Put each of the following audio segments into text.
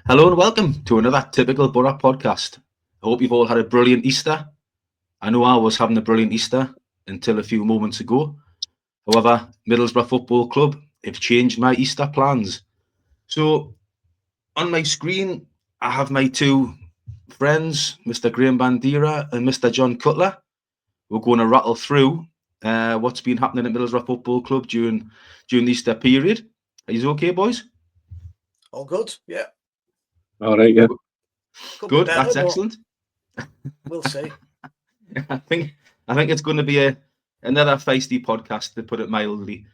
Hello and welcome to another typical Boro podcast. I hope you've all had a brilliant Easter. I know I was having a brilliant Easter until a few moments ago. However, Middlesbrough Football Club have changed my Easter plans. So on my screen, I have my two friends, Mr. Graham Bandera and Mr. John Cutler. We're going to rattle through what's been happening at Middlesbrough Football Club during the Easter period. Are you okay, boys? All good, yeah. All right, yeah. Could Good, be better, that's but excellent. we'll see. I think it's going to be another feisty podcast, to put it mildly.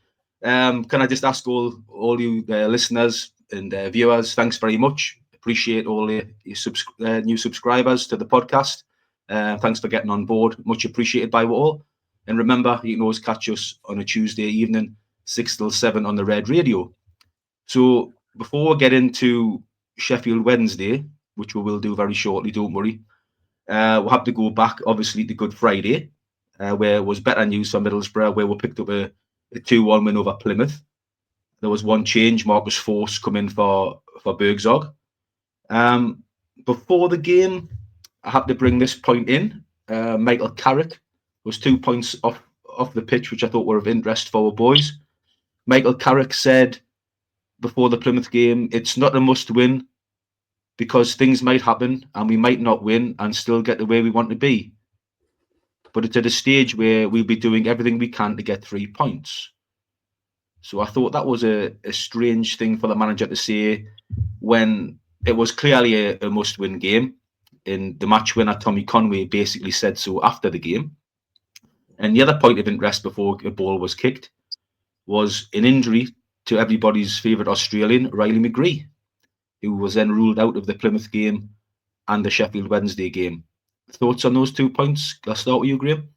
Can I just ask all you listeners and viewers, thanks very much. Appreciate all your new subscribers to the podcast. Thanks for getting on board. Much appreciated by all. And remember, you can always catch us on a Tuesday evening, 6 till 7 on the Red Radio. So before we get into Sheffield Wednesday, which we will do very shortly, don't worry, we'll have to go back, obviously, to Good Friday, where it was better news for Middlesbrough, where we picked up a 2-1 win over Plymouth. There was one change, Marcus Force come in for Bergzog. Before the game, I have to bring this point in. Michael Carrick was 2 points off the pitch, which I thought were of interest for our boys. Michael Carrick said before the Plymouth game, it's not a must-win because things might happen and we might not win and still get the way we want to be. But it's at a stage where we'll be doing everything we can to get 3 points. So I thought that was a strange thing for the manager to say when it was clearly a must-win game. And the match winner, Tommy Conway, basically said so after the game. And the other point of interest before a ball was kicked was an injury to everybody's favourite Australian, Riley McGree, who was then ruled out of the Plymouth game and the Sheffield Wednesday game. Thoughts on those 2 points? I'll start with you, Graham.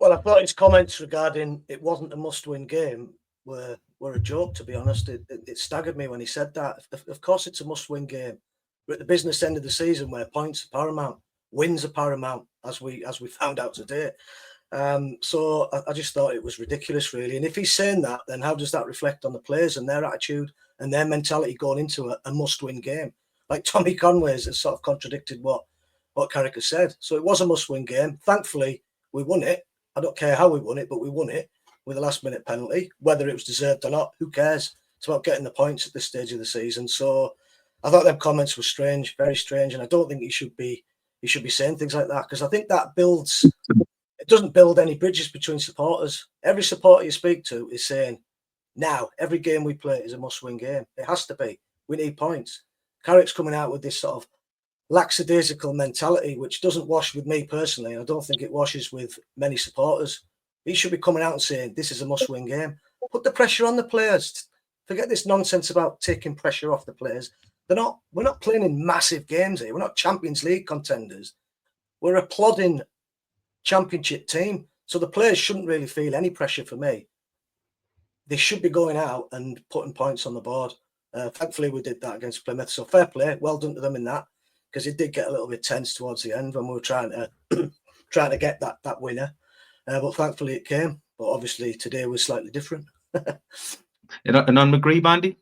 Well, I thought his comments regarding it wasn't a must-win game were a joke, to be honest. It staggered me when he said that. Of course it's a must-win game. We're at the business end of the season where points are paramount, wins are paramount, as we found out today. So I just thought it was ridiculous, really. And if he's saying that, then how does that reflect on the players and their attitude and their mentality going into a must-win game? Like Tommy Conway's has sort of contradicted what Carrick has said. So it was a must-win game. Thankfully, we won it. I don't care how we won it, but we won it with a last-minute penalty. Whether it was deserved or not, who cares? It's about getting the points at this stage of the season. So I thought them comments were strange, very strange, and I don't think he should be saying things like that, because I think that it doesn't build any bridges between supporters. Every supporter you speak to is saying, now, every game we play is a must-win game. It has to be. We need points. Carrick's coming out with this sort of lackadaisical mentality, which doesn't wash with me personally. I don't think it washes with many supporters. He should be coming out and saying, this is a must-win game. Put the pressure on the players. Forget this nonsense about taking pressure off the players. We're not playing in massive games here. We're not Champions League contenders. We're a plodding championship team. So the players shouldn't really feel any pressure for me. They should be going out and putting points on the board. Thankfully, we did that against Plymouth. So fair play. Well done to them in that, because it did get a little bit tense towards the end when we were trying to get that winner. But thankfully it came. But obviously today was slightly different. And on McGree, Bandy?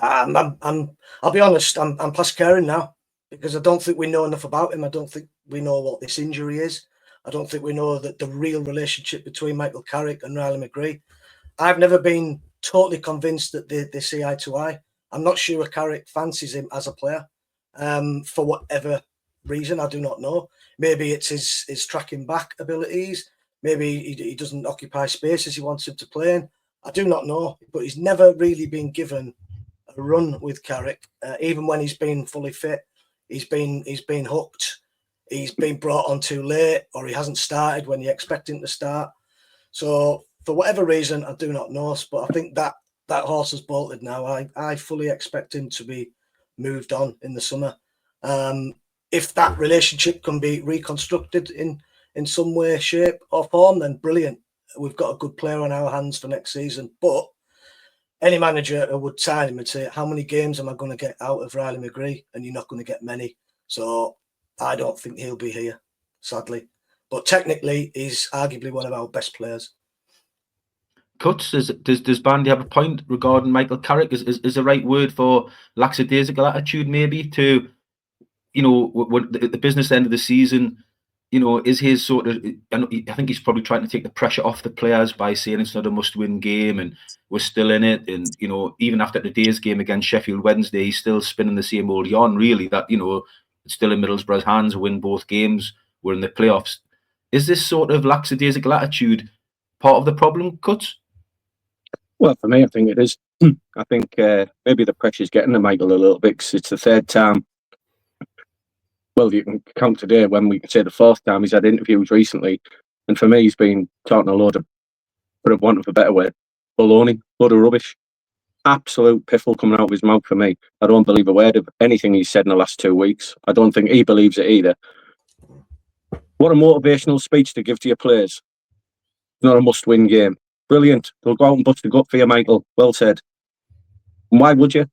I'll be honest, I'm past caring now, because I don't think we know enough about him. I don't think we know what this injury is. I don't think we know that the real relationship between Michael Carrick and Riley McGree. I've never been totally convinced that they see eye to eye. I'm not sure Carrick fancies him as a player, for whatever reason. I do not know. Maybe it's his tracking back abilities. Maybe he doesn't occupy spaces he wants him to play in. I do not know, but he's never really been given a run with Carrick. Even when he's been fully fit, he's been hooked. He's been brought on too late, or he hasn't started when you expect him to start. So for whatever reason, I do not know. But I think that horse has bolted now. I fully expect him to be moved on in the summer. If that relationship can be reconstructed in some way, shape or form, then brilliant. We've got a good player on our hands for next season. But any manager would sign him and say, how many games am I going to get out of Riley McGree? And you're not going to get many. So I don't think he'll be here, sadly. But technically, he's arguably one of our best players. Cuts, does Bandy have a point regarding Michael Carrick? Is the right word for lackadaisical attitude, maybe, to, you know, when the business end of the season, you know, is his sort of, I think he's probably trying to take the pressure off the players by saying it's not a must-win game and we're still in it. And, you know, even after today's game against Sheffield Wednesday, he's still spinning the same old yarn, really, that, you know, it's still in Middlesbrough's hands, win both games, we're in the playoffs. Is this sort of lackadaisical attitude part of the problem, Cuts? Well, for me, I think it is. I think maybe the pressure's getting to Michael a little bit, because it's the third time. Well, you can count today when we can say the fourth time he's had interviews recently. And for me, he's been talking a load of, for want of a better word, baloney, load of rubbish. Absolute piffle coming out of his mouth for me. I don't believe a word of anything he's said in the last 2 weeks. I don't think he believes it either. What a motivational speech to give to your players. It's not a must-win game. Brilliant. They'll go out and bust a gut for you, Michael. Well said. And why would you?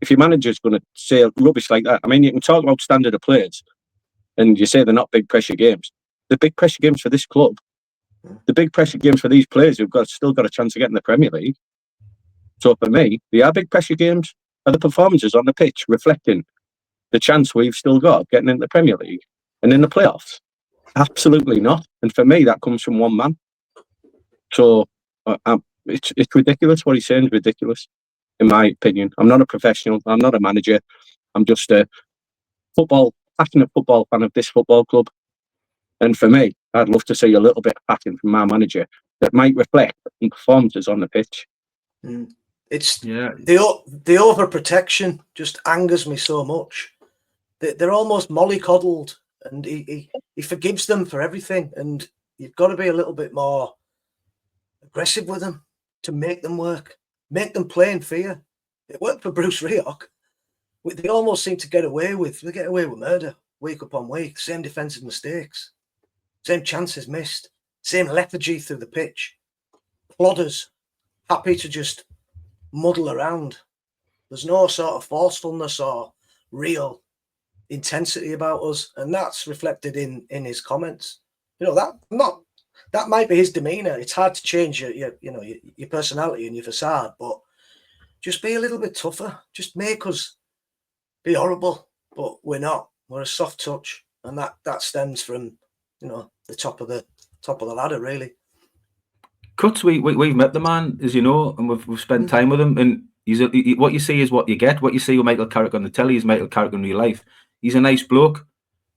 If your manager's going to say rubbish like that, I mean, you can talk about standard of players and you say they're not big pressure games. The big pressure games for this club, the big pressure games for these players who've still got a chance of getting the Premier League. So for me, the big pressure games are the performances on the pitch reflecting the chance we've still got of getting into the Premier League and in the playoffs. Absolutely not. And for me, that comes from one man. So it's ridiculous. What he's saying is ridiculous, in my opinion. I'm not a professional. I'm not a manager. I'm just a passionate football fan of this football club. And for me, I'd love to see a little bit of passion from my manager that might reflect in performances on the pitch. It's the overprotection just angers me so much. They're almost mollycoddled, and he forgives them for everything. And you've got to be a little bit more aggressive with them to make them work, make them play in fear. It worked for Bruce Rioch. They almost seem to get away with murder week upon week. Same defensive mistakes, same chances missed, same lethargy through the pitch. Plodders, happy to just muddle around. There's no sort of forcefulness or real intensity about us, and that's reflected in his comments. You know, that might be his demeanour. It's hard to change your personality and your facade, but just be a little bit tougher. Just make us be horrible, but we're not. We're a soft touch, and that stems from, you know, the top of the ladder, really. Cuts, we've met the man, as you know, and we've spent time with him, and what you see is what you get. What you see with Michael Carrick on the telly is Michael Carrick in real life. He's a nice bloke.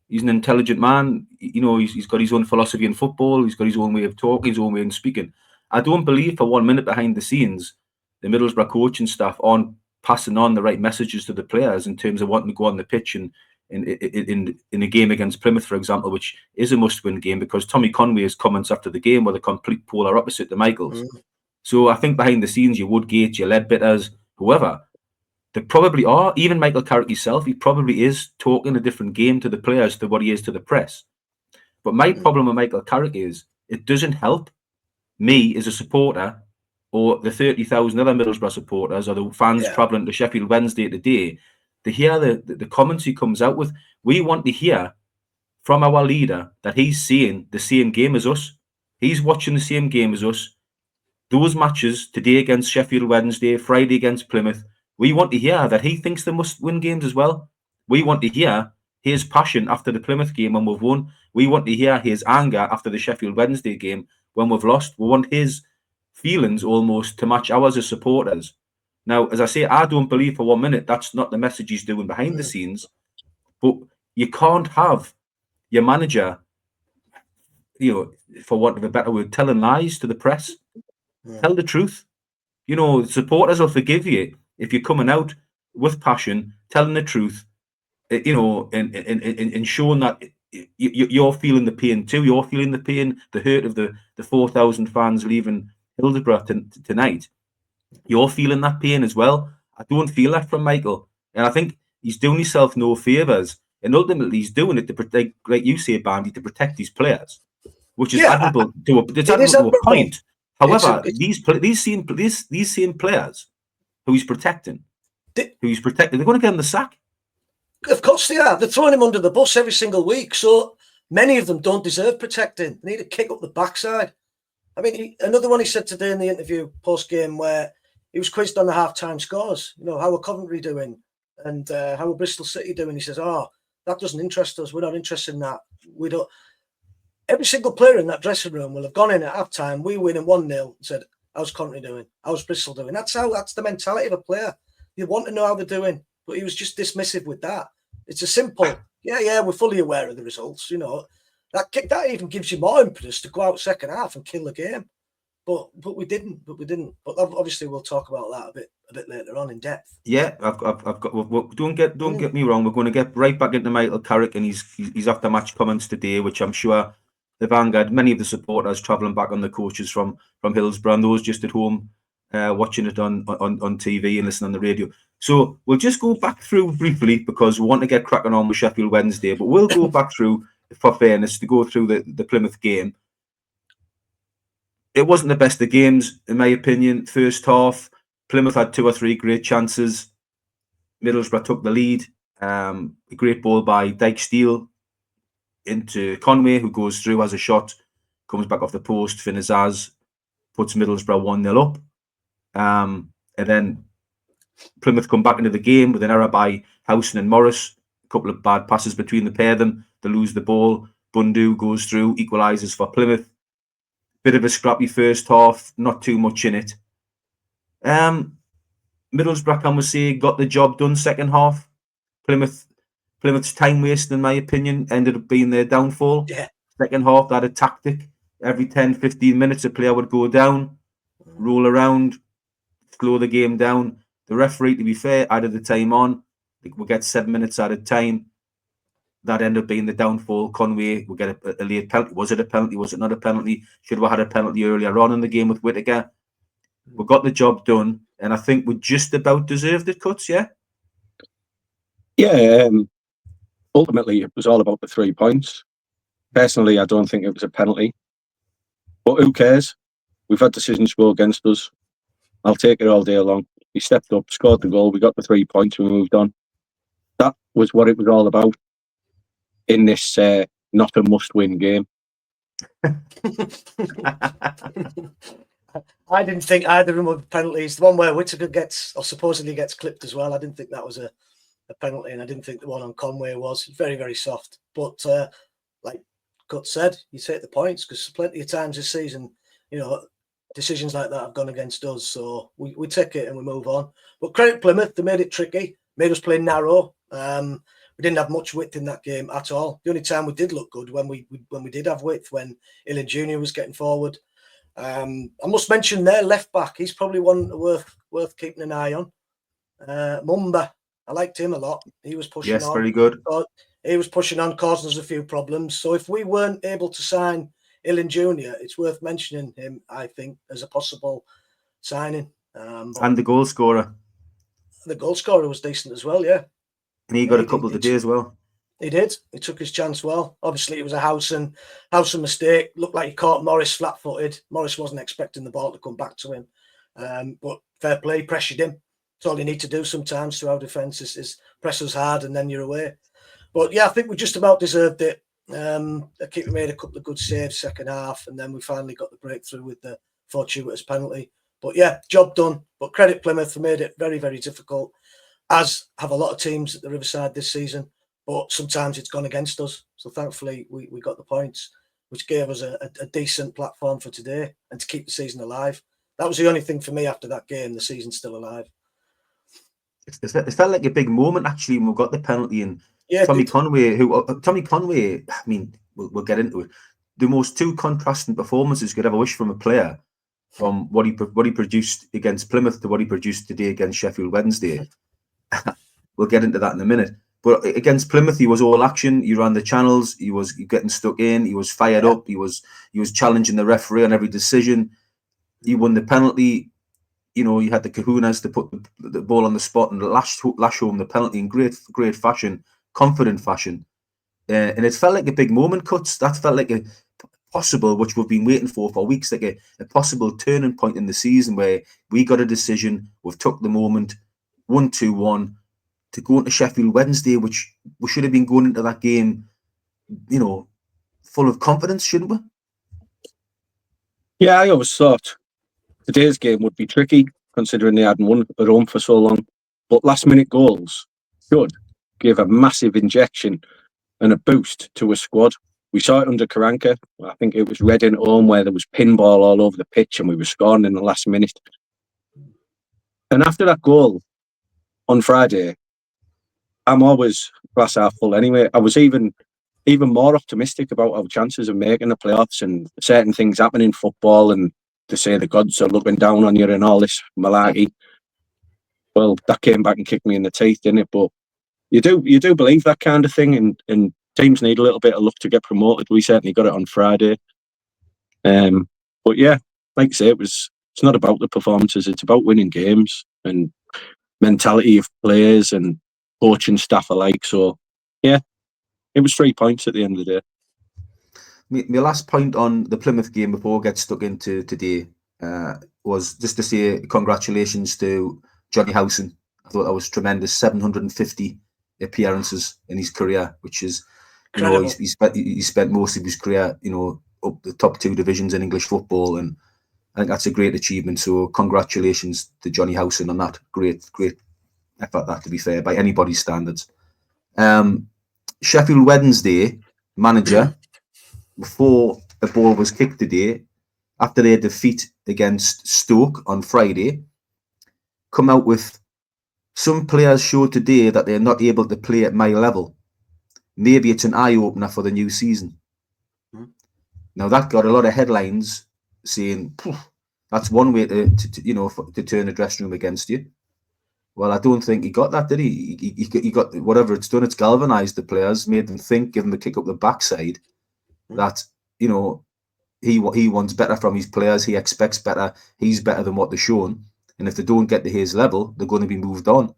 He's an intelligent man. You know, he's got his own philosophy in football. He's got his own way of talking, his own way of speaking. I don't believe for 1 minute behind the scenes, the Middlesbrough coaching staff aren't passing on the right messages to the players in terms of wanting to go on the pitch and in a game against Plymouth, for example, which is a must-win game, because Tommy Conway's comments after the game were the complete polar opposite to Michael's. So I think behind the scenes, your Woodgate, your Ledbetters, whoever, they probably are. Even Michael Carrick himself, he probably is talking a different game to the players to what he is to the press. But my problem with Michael Carrick is it doesn't help me as a supporter or the 30,000 other Middlesbrough supporters or the fans travelling to Sheffield Wednesday today to hear the comments he comes out with. We want to hear from our leader that he's seeing the same game as us. He's watching the same game as us. Those matches today against Sheffield Wednesday, Friday against Plymouth, we want to hear that he thinks they must win games as well. We want to hear his passion after the Plymouth game when we've won. We want to hear his anger after the Sheffield Wednesday game when we've lost. We want his feelings almost to match ours as supporters. Now, as I say, I don't believe for 1 minute that's not the message he's doing behind the scenes. But you can't have your manager, you know, for want of a better word, telling lies to the press. Tell the truth. You know, supporters will forgive you if you're coming out with passion, telling the truth, you know, and showing that you're feeling the pain too. You're feeling the pain, the hurt of the 4,000 fans leaving Hillsborough tonight. You're feeling that pain as well. I don't feel that from Michael. And I think he's doing himself no favours. And ultimately, he's doing it to protect, like you say, Bandy, to protect his players, which is admirable to a point. However, these same players who he's protecting, they're going to get in the sack. Of course they are. They're throwing him under the bus every single week. So many of them don't deserve protecting. They need a kick up the backside. I mean, another one he said today in the interview post-game where he was quizzed on the half-time scores. You know, how are Coventry doing? And how are Bristol City doing? He says, oh, that doesn't interest us. We're not interested in that. We don't. Every single player in that dressing room will have gone in at half-time. We win in 1-0 and said, how's Coventry doing? How's Bristol doing? That's the mentality of a player. You want to know how they're doing. But he was just dismissive with that. It's a simple, yeah, we're fully aware of the results. You know, that even gives you more impetus to go out second half and kill the game. But we didn't. But obviously we'll talk about that a bit later on in depth. Yeah, I've got. Well, don't get me wrong. We're going to get right back into Michael Carrick and he's after match comments today, which I'm sure the Vanguard, many of the supporters travelling back on the coaches from Hillsborough, and those just at home watching it on TV and listening on the radio. So we'll just go back through briefly because we want to get cracking on with Sheffield Wednesday, but we'll go back through, for fairness, to go through the Plymouth game. It wasn't the best of games, in my opinion. First half, Plymouth had 2 or 3 great chances. Middlesbrough took the lead. A great ball by Dyke Steele into Conway, who goes through, has a shot, comes back off the post, finishes, puts Middlesbrough 1-0 up. And then Plymouth come back into the game with an error by Howson and Morris. A couple of bad passes between the pair of them. They lose the ball. Bundu goes through, equalises for Plymouth. Bit of a scrappy first half, not too much in it. Middlesbrough, can we say, got the job done second half. Plymouth's time wasting, in my opinion, ended up being their downfall. Yeah. Second half, they had a tactic. Every 10, 15 minutes, a player would go down, roll around, slow the game down. The referee, to be fair, added the time on. We'll get 7 minutes at a time. That ended up being the downfall. Conway will get a late penalty. Was it a penalty? Was it not a penalty? Should we have had a penalty earlier on in the game with Whittaker? We got the job done, and I think we just about deserved it, Cuts, yeah? Yeah, ultimately it was all about the 3 points. Personally, I don't think it was a penalty. But who cares? We've had decisions go against us. I'll take it all day long. He stepped up, scored the goal, we got the 3 points, we moved on. That was what it was all about in this not a must-win game. I didn't think either of them were penalties. The one where Whittaker supposedly gets clipped as well, I didn't think that was a penalty, and I didn't think the one on Conway was. Very, very soft. But like Gut said, you take the points because plenty of times this season, you know, decisions like that have gone against us. So we take it and we move on. But credit Plymouth, they made it tricky, made us play narrow. We didn't have much width in that game at all. The only time we did look good when we did have width, when Illan Jr. was getting forward. I must mention their left back. He's probably one worth keeping an eye on. Mumba, I liked him a lot. He was pushing on. Yes, very good. He was pushing on, causing us a few problems. So if we weren't able to sign Illan Jr., it's worth mentioning him, I think, as a possible signing. And the goal scorer. The goal scorer was decent as well, yeah. And he got a couple today as well. He did. He took his chance well. Obviously, it was a Howson mistake. Looked like he caught Morris flat-footed. Morris wasn't expecting the ball to come back to him. But fair play, pressured him. That's all you need to do sometimes to our defence is press us hard and then you're away. But yeah, I think we just about deserved it. The keeper made a couple of good saves second half, and then we finally got the breakthrough with the fortuitous penalty. But yeah, job done. But credit Plymouth for made it very, very difficult, as have a lot of teams at the Riverside this season. But sometimes it's gone against us. So thankfully we got the points, which gave us a decent platform for today and to keep the season alive. That was the only thing for me after that game. The season's still alive. It felt like a big moment actually when we got the penalty, and yeah, Tommy Conway, I mean, we'll get into it. The most two contrasting performances you could ever wish from a player, from what he produced against Plymouth to what he produced today against Sheffield Wednesday. We'll get into that in a minute. But against Plymouth, he was all action. He ran the channels. He was getting stuck in. He was fired up. He was challenging the referee on every decision. He won the penalty. You know, he had the kahunas to put the ball on the spot and lash home the penalty in great fashion, confident fashion. And it felt like a big moment, Cuts. That felt like a possible, which we've been waiting for weeks, like a possible turning point in the season where we got a decision. We've took the moment, 1-2-1. To go into Sheffield Wednesday, which we should have been going into that game, you know, full of confidence, shouldn't we? Yeah, I always thought today's game would be tricky, considering they hadn't won at home for so long. But last-minute goals should give a massive injection and a boost to a squad. We saw it under Karanka. I think it was Reading at home where there was pinball all over the pitch and we were scoring in the last minute. And after that goal on Friday, I'm always glass half full anyway. I was even more optimistic about our chances of making the playoffs and certain things happen in football, and to say the gods are looking down on you and all this malarkey. Well, that came back and kicked me in the teeth, didn't it? But you do believe that kind of thing, and teams need a little bit of luck to get promoted. We certainly got it on Friday. But yeah, like I say, it's not about the performances, it's about winning games and mentality of players and coaching staff alike. So yeah, it was 3 points at the end of the day. My last point on the Plymouth game before we get stuck into today was just to say congratulations to Johnny Howson. I thought that was tremendous. 750 appearances in his career, which is, you know, he spent most of his career, you know, up the top 2 divisions in English football, and I think that's a great achievement. So congratulations to Johnny Howson on that. Great effort, that, to be fair, by anybody's standards. Sheffield Wednesday manager, before the ball was kicked today, after their defeat against Stoke on Friday, come out with, some players showed today that they're not able to play at my level. Maybe it's an eye-opener for the new season. Now, that got a lot of headlines saying, that's one way to turn a dressing room against you. Well, I don't think he got that, did he? He got, whatever it's done, it's galvanised the players, made them think, give them a kick up the backside, that, you know, he wants better from his players, he expects better, he's better than what they're shown, and if they don't get to his level, they're going to be moved on.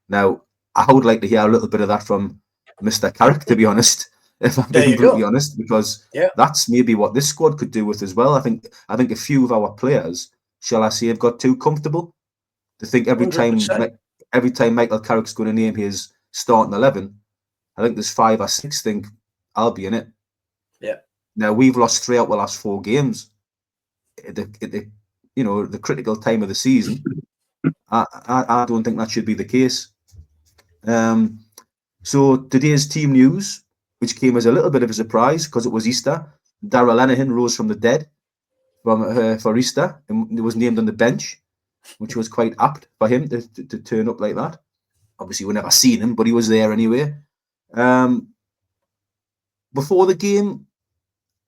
Now, I would like to hear a little bit of that from Mr. Carrick, to be honest, if I'm being brutally honest, because that's maybe what this squad could do with as well. I think a few of our players, shall I say, have got too comfortable to think every 100%. time Michael Carrick's going to name his starting 11, I think there's 5 or 6 think I'll be in it. Yeah. Now, we've lost 3 out of the last 4 games. The critical time of the season, I don't think that should be the case. So today's team news, which came as a little bit of a surprise because it was Easter, Darragh Lenihan rose from the dead for Easter and was named on the bench, which was quite apt for him to turn up like that. Obviously, we never seen him, but he was there anyway. Before the game,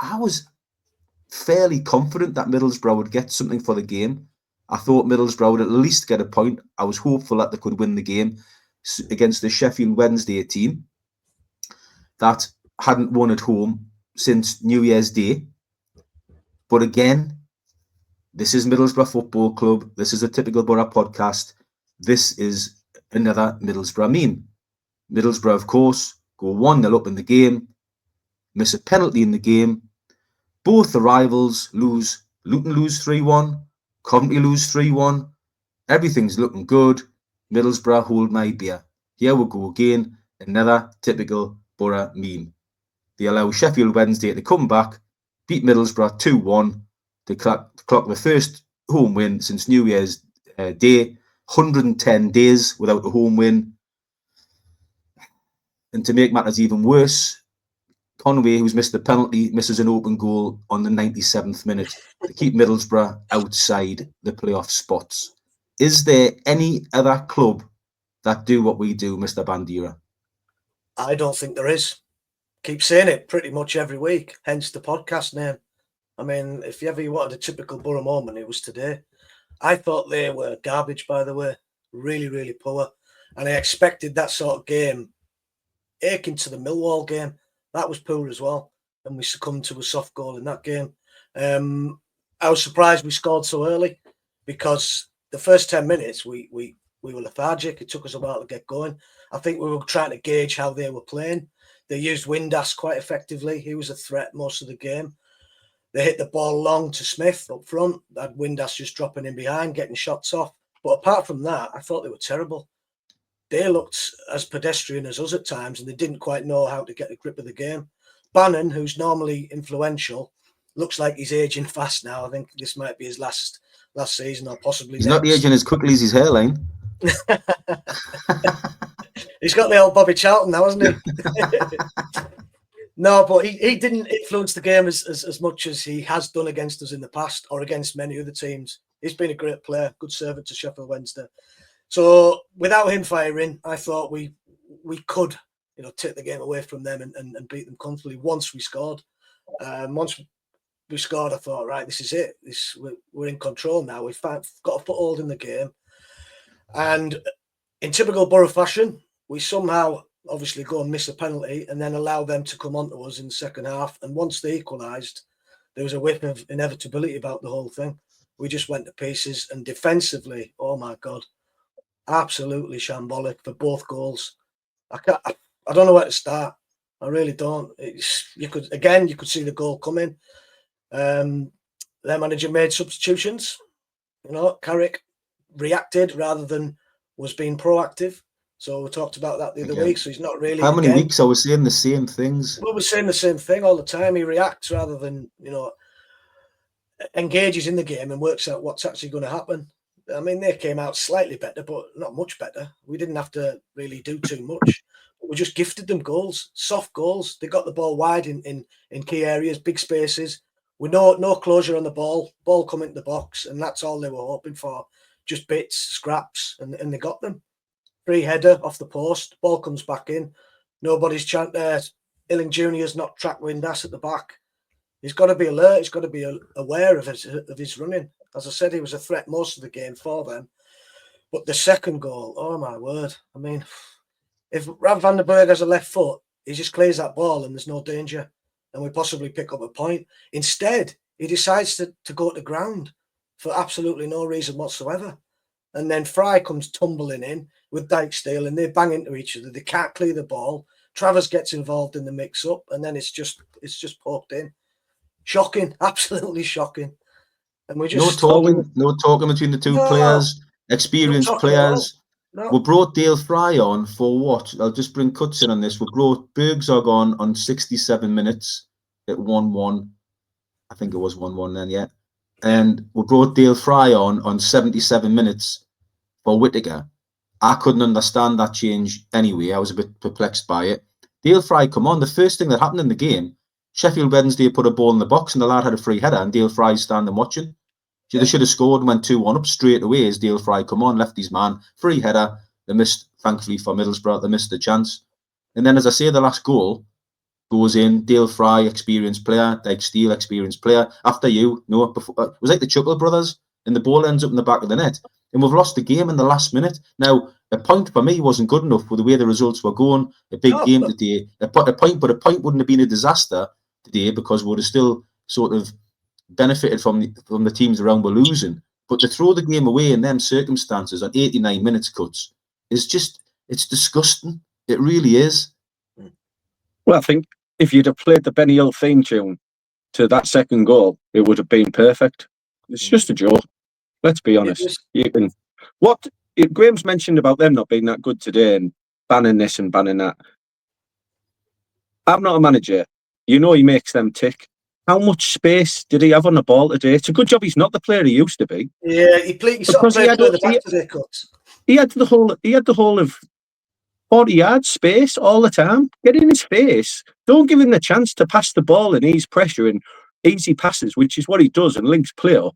I was fairly confident that Middlesbrough would get something for the game. I thought Middlesbrough would at least get a point. I was hopeful that they could win the game against the Sheffield Wednesday team that hadn't won at home since New Year's Day. But again, this is Middlesbrough Football Club. This is a Typical Boro podcast. This is another Middlesbrough meme. Middlesbrough, of course, go 1-0 up in the game, miss a penalty in the game. Both the rivals lose. Luton lose 3-1. Coventry lose 3-1. Everything's looking good. Middlesbrough, hold my beer. Here we go again. Another typical Boro meme. They allow Sheffield Wednesday to come back, beat Middlesbrough 2-1 to clock the first home win since New Year's Day. 110 days without a home win. And to make matters even worse, Conway, who's missed the penalty, misses an open goal on the 97th minute to keep Middlesbrough outside the playoff spots. Is there any other club that do what we do, Mr. Bandera? I don't think there is. Keep saying it pretty much every week, hence the podcast name. I mean, if you ever wanted a typical Boro moment, it was today. I thought they were garbage, by the way. Really, really poor. And I expected that sort of game, akin to the Millwall game. That was poor as well. And we succumbed to a soft goal in that game. I was surprised we scored so early because the first 10 minutes we were lethargic. It took us a while to get going. I think we were trying to gauge how they were playing. They used Windass quite effectively. He was a threat most of the game. They hit the ball long to Smith up front. That Windass just dropping in behind, getting shots off. But apart from that, I thought they were terrible. They looked as pedestrian as us at times, and they didn't quite know how to get a grip of the game. Bannon, who's normally influential, looks like he's aging fast now. I think this might be his last season, or possibly He's next. not aging as quickly as his hairline. He's got the old Bobby Charlton now, hasn't he? No, but he didn't influence the game as much as he has done against us in the past, or against many other teams. He's been a great player, good servant to Sheffield Wednesday. So without him firing, I thought we could, take the game away from them and beat them comfortably once we scored. Once we scored, I thought, right, this is it. We're in control now. We've got a foothold in the game. And in typical Boro fashion, we somehow obviously go and miss a penalty and then allow them to come onto us in the second half. And once they equalised, there was a whiff of inevitability about the whole thing. We just went to pieces, and defensively, oh my God, absolutely shambolic for both goals. I don't know where to start. I really don't. You could see the goal coming. Their manager made substitutions. Carrick reacted rather than was being proactive. So we talked about that the other week. So he's not really. How many weeks are we saying the same things? Well, we're saying the same thing all the time. He reacts rather than engages in the game and works out what's actually going to happen. I mean, they came out slightly better, but not much better. We didn't have to really do too much. We just gifted them goals, soft goals. They got the ball wide in key areas, big spaces, with no closure on the ball coming to the box, and that's all they were hoping for. Just bits, scraps, and they got them. Free header off the post, ball comes back in. Nobody's chanting. Illing Jr.'s not track Windass at the back. He's got to be alert. He's got to be aware of his running. As I said, he was a threat most of the game for them. But the second goal, oh my word. I mean, if Rav van den Berg has a left foot, he just clears that ball and there's no danger. And we possibly pick up a point. Instead, he decides to go to ground for absolutely no reason whatsoever. And then Fry comes tumbling in with Dijksteel, and they bang into each other. They can't clear the ball. Travers gets involved in the mix-up, and then it's just poked in. Shocking, absolutely shocking. And we just no talking between the two players, experienced players. No. We brought Dale Fry on for what? I'll just bring cuts in on this. We brought Bergzog on 67 minutes at 1-1. I think it was 1-1 then, yeah. And we brought Dale Fry on 77 minutes for Whittaker. I couldn't understand that change anyway. I was a bit perplexed by it. Dale Fry come on. The first thing that happened in the game, Sheffield Wednesday put a ball in the box and the lad had a free header, and Dale Fry's standing watching. They should have scored and went 2-1 up straight away as Dale Fry come on, left his man, free header. They missed, thankfully for Middlesbrough, they missed the chance. And then, as I say, the last goal goes in. Dale Fry, experienced player. Dijksteel, experienced player. After you, no, before, it was like the Chuckle brothers, and the ball ends up in the back of the net. And we've lost the game in the last minute. Now, a point for me wasn't good enough with the way the results were going. A big game today. A point wouldn't have been a disaster today because we would have still sort of benefited from the teams around were losing. But to throw the game away in them circumstances on 89 minutes cuts is just, it's disgusting. It really is. Well, I think if you'd have played the Benny Hill theme tune to that second goal, it would have been perfect. It's just a joke. Let's be honest. Graham's mentioned about them not being that good today and banning this and banning that. I'm not a manager. He makes them tick. How much space did he have on the ball today? It's a good job he's not the player he used to be. Yeah, he sort of played the back to their cuts. He had the whole of 40 yards space all the time. Get in his face. Don't give him the chance to pass the ball and ease pressure and easy passes, which is what he does and links play up.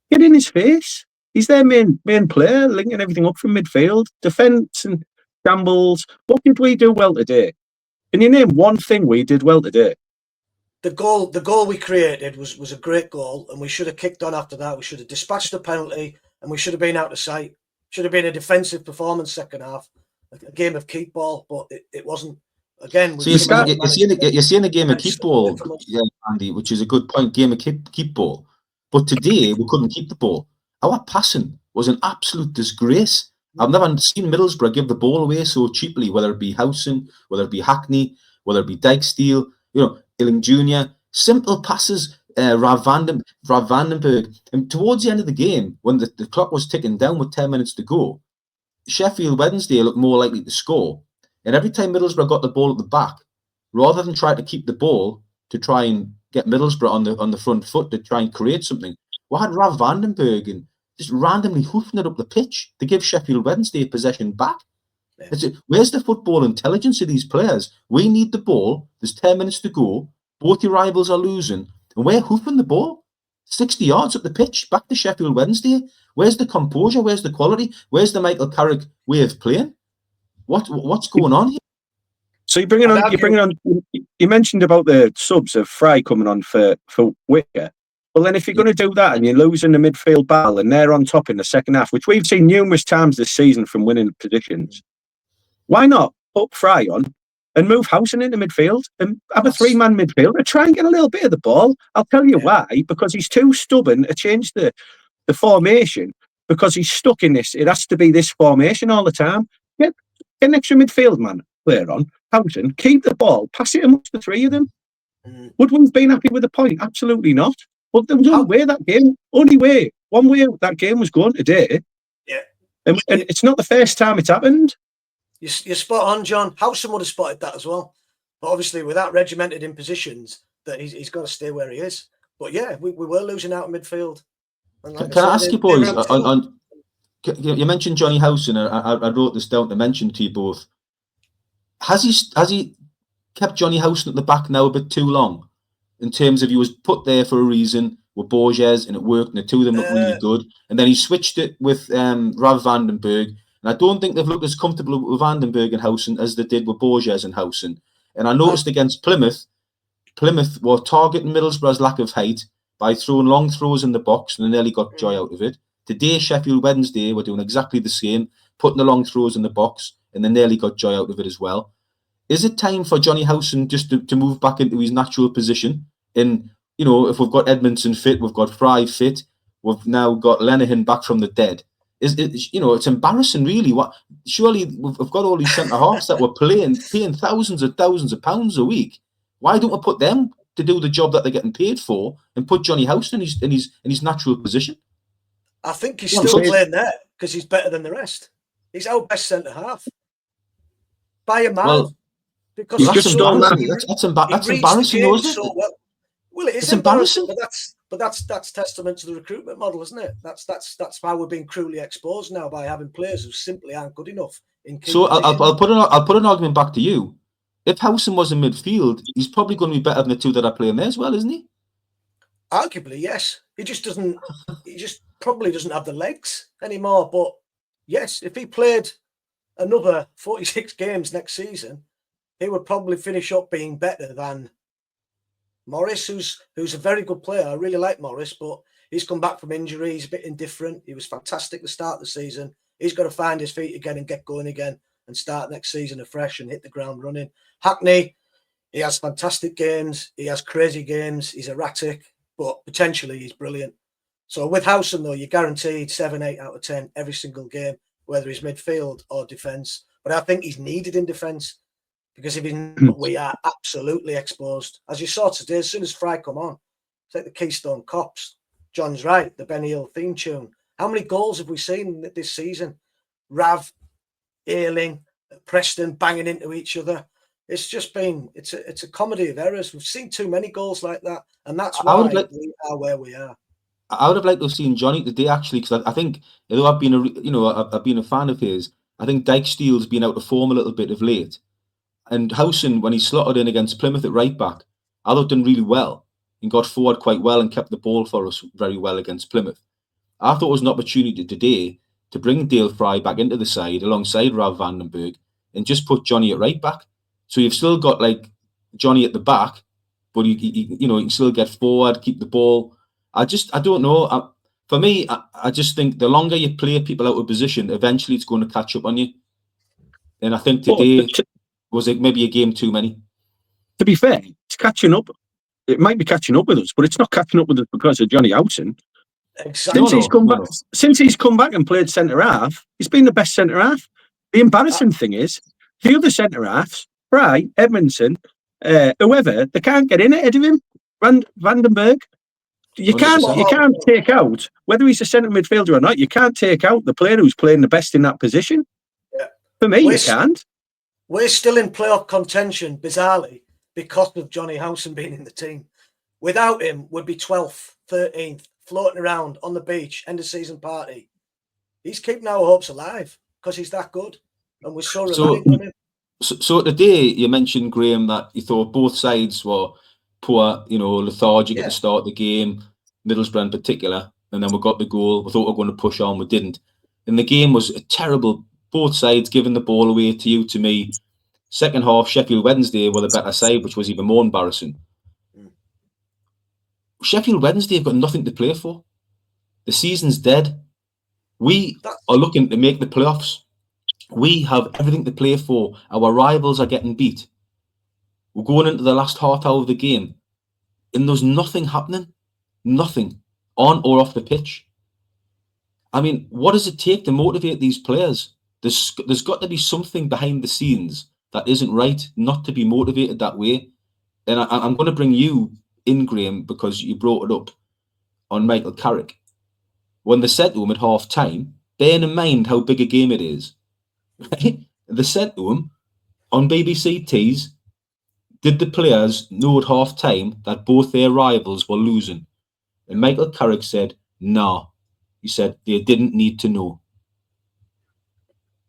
Get in his face. He's their main player, linking everything up from midfield, defence and shambles. What did we do well today? Can you name one thing we did well today? The goal we created was a great goal, and we should have kicked on after that. We should have dispatched the penalty, and we should have been out of sight. Should have been a defensive performance second half, a game of keep ball, but it wasn't. Again, so you're seeing a game of keep ball, yeah, Andy, which is a good point. Game of keep ball, but today we couldn't keep the ball. Our passing was an absolute disgrace. I've never seen Middlesbrough give the ball away so cheaply, whether it be Howson, whether it be Hackney, whether it be Dijksteel, Illing Jr. Simple passes, Rav van den Berg. And towards the end of the game, when the clock was ticking down with 10 minutes to go, Sheffield Wednesday looked more likely to score. And every time Middlesbrough got the ball at the back, rather than try to keep the ball to try and get Middlesbrough on the front foot to try and create something. We had Rav Vandenberg and just randomly hoofing it up the pitch to give Sheffield Wednesday possession back. Yeah. Where's the football intelligence of these players? We need the ball. There's 10 minutes to go. Both your rivals are losing, and we're hoofing the ball 60 yards up the pitch back to Sheffield Wednesday. Where's the composure? Where's the quality? Where's the Michael Carrick way of playing? What's going on here? So you mentioned about the subs of Fry coming on for Wicker. Well, then if you're going to do that and you're losing the midfield battle and they're on top in the second half, which we've seen numerous times this season from winning positions, why not put Fry on and move Housen into midfield and have a 3-man midfield and try and get a little bit of the ball? I'll tell you why, because he's too stubborn to change the formation, because he's stuck in this. It has to be this formation all the time. Get an extra midfield man player on, Housen, keep the ball, pass it amongst the three of them. Would we have been happy with the point? Absolutely not. But there was one way that game was going today. Yeah. And it's not the first time it's happened. You're spot on, John. Housen would have spotted that as well. But obviously, with that regimented in positions, that he's got to stay where he is. But yeah, we were losing out in midfield. Can I ask you, boys, you mentioned Johnny Housen, and I wrote this down to mention to you both. Has he kept Johnny Housen at the back now a bit too long? In terms of he was put there for a reason with Borges and it worked, and the two of them looked really good. And then he switched it with Rav Vandenberg. And I don't think they've looked as comfortable with Vandenberg and Housen as they did with Borges and Housen. And I noticed against Plymouth were targeting Middlesbrough's lack of height by throwing long throws in the box, and they nearly got joy out of it. Today, Sheffield Wednesday were doing exactly the same, putting the long throws in the box, and they nearly got joy out of it as well. Is it time for Johnny Housen just to move back into his natural position? And, you know, if we've got Edmondson fit, we've got Fry fit, we've now got Lenihan back from the dead. It's embarrassing, really. Surely we've got all these centre halves that we're paying thousands of pounds a week. Why don't we put them to do the job that they're getting paid for and put Johnny Housen in his natural position? I think he's still playing there because he's better than the rest. He's our best centre half by a mile. Well, because that's embarrassing, though, isn't it? Well, it is embarrassing, but that's testament to the recruitment model, isn't it? That's why we're being cruelly exposed now by having players who simply aren't good enough. So I'll put an argument back to you. If Housen was in midfield, he's probably going to be better than the two that are playing there as well, isn't he? Arguably, yes. He just probably doesn't have the legs anymore. But yes, if he played another 46 games next season, he would probably finish up being better than Morris, who's a very good player. I really like Morris, but he's come back from injury. He's a bit indifferent. He was fantastic to start the season. He's got to find his feet again and get going again and start next season afresh and hit the ground running. Hackney, he has fantastic games. He has crazy games. He's erratic, but potentially he's brilliant. So with Housen, though, you're guaranteed 7, 8 out of 10 every single game, whether he's midfield or defence. But I think he's needed in defence. Because if he's not, we are absolutely exposed. As you saw today, as soon as Fry come on, it's like the Keystone Cops. John's right, the Benny Hill theme tune. How many goals have we seen this season? Rav, Ayling, Preston banging into each other. It's just been, it's a comedy of errors. We've seen too many goals like that. And that's why we are where we are. I would have liked to have seen Johnny today, actually, because I think, although I've been a fan of his, I think Dykesteel's been out of form a little bit of late. And Housen, when he slotted in against Plymouth at right back, I thought done really well and got forward quite well and kept the ball for us very well against Plymouth. I thought it was an opportunity today to bring Dale Fry back into the side alongside Rav Vandenberg and just put Johnny at right back. So you've still got like Johnny at the back, but you can still get forward, keep the ball. I don't know. For me, I just think the longer you play people out of position, eventually it's going to catch up on you. And I think today was it maybe a game too many. To be fair, it's catching up. It might be catching up with us, but it's not catching up with us because of Johnny Housen. Exactly. Since he's come back and played centre half, he's been the best centre half. The embarrassing thing is, the other centre halves, Fry, Edmondson, whoever, they can't get in ahead of him. Vandenberg. You can't take out, whether he's a centre midfielder or not, you can't take out the player who's playing the best in that position. Yeah. For me, you can't. We're still in playoff contention, bizarrely, because of Johnny Housen being in the team. Without him, we'd be 12th, 13th, floating around on the beach, end of season party. He's keeping our hopes alive because he's that good, and we're so reliant on him. So today you mentioned, Graham, that you thought both sides were poor, lethargic at the start of the game, Middlesbrough in particular, and then we got the goal. We thought we were going to push on, we didn't. And the game was terrible. Both sides giving the ball away to you, to me. Second half, Sheffield Wednesday were the better side, which was even more embarrassing. Sheffield Wednesday have got nothing to play for. The season's dead. We are looking to make the playoffs. We have everything to play for. Our rivals are getting beat. We're going into the last half hour of the game, and there's nothing happening. Nothing. On or off the pitch. I mean, what does it take to motivate these players? There's got to be something behind the scenes that isn't right not to be motivated that way. And I'm going to bring you in, Graham, because you brought it up on Michael Carrick. When they said to him at half time, bearing in mind how big a game it is, right? They said to him on BBC Tees, did the players know at half time that both their rivals were losing? And Michael Carrick said, no. He said they didn't need to know.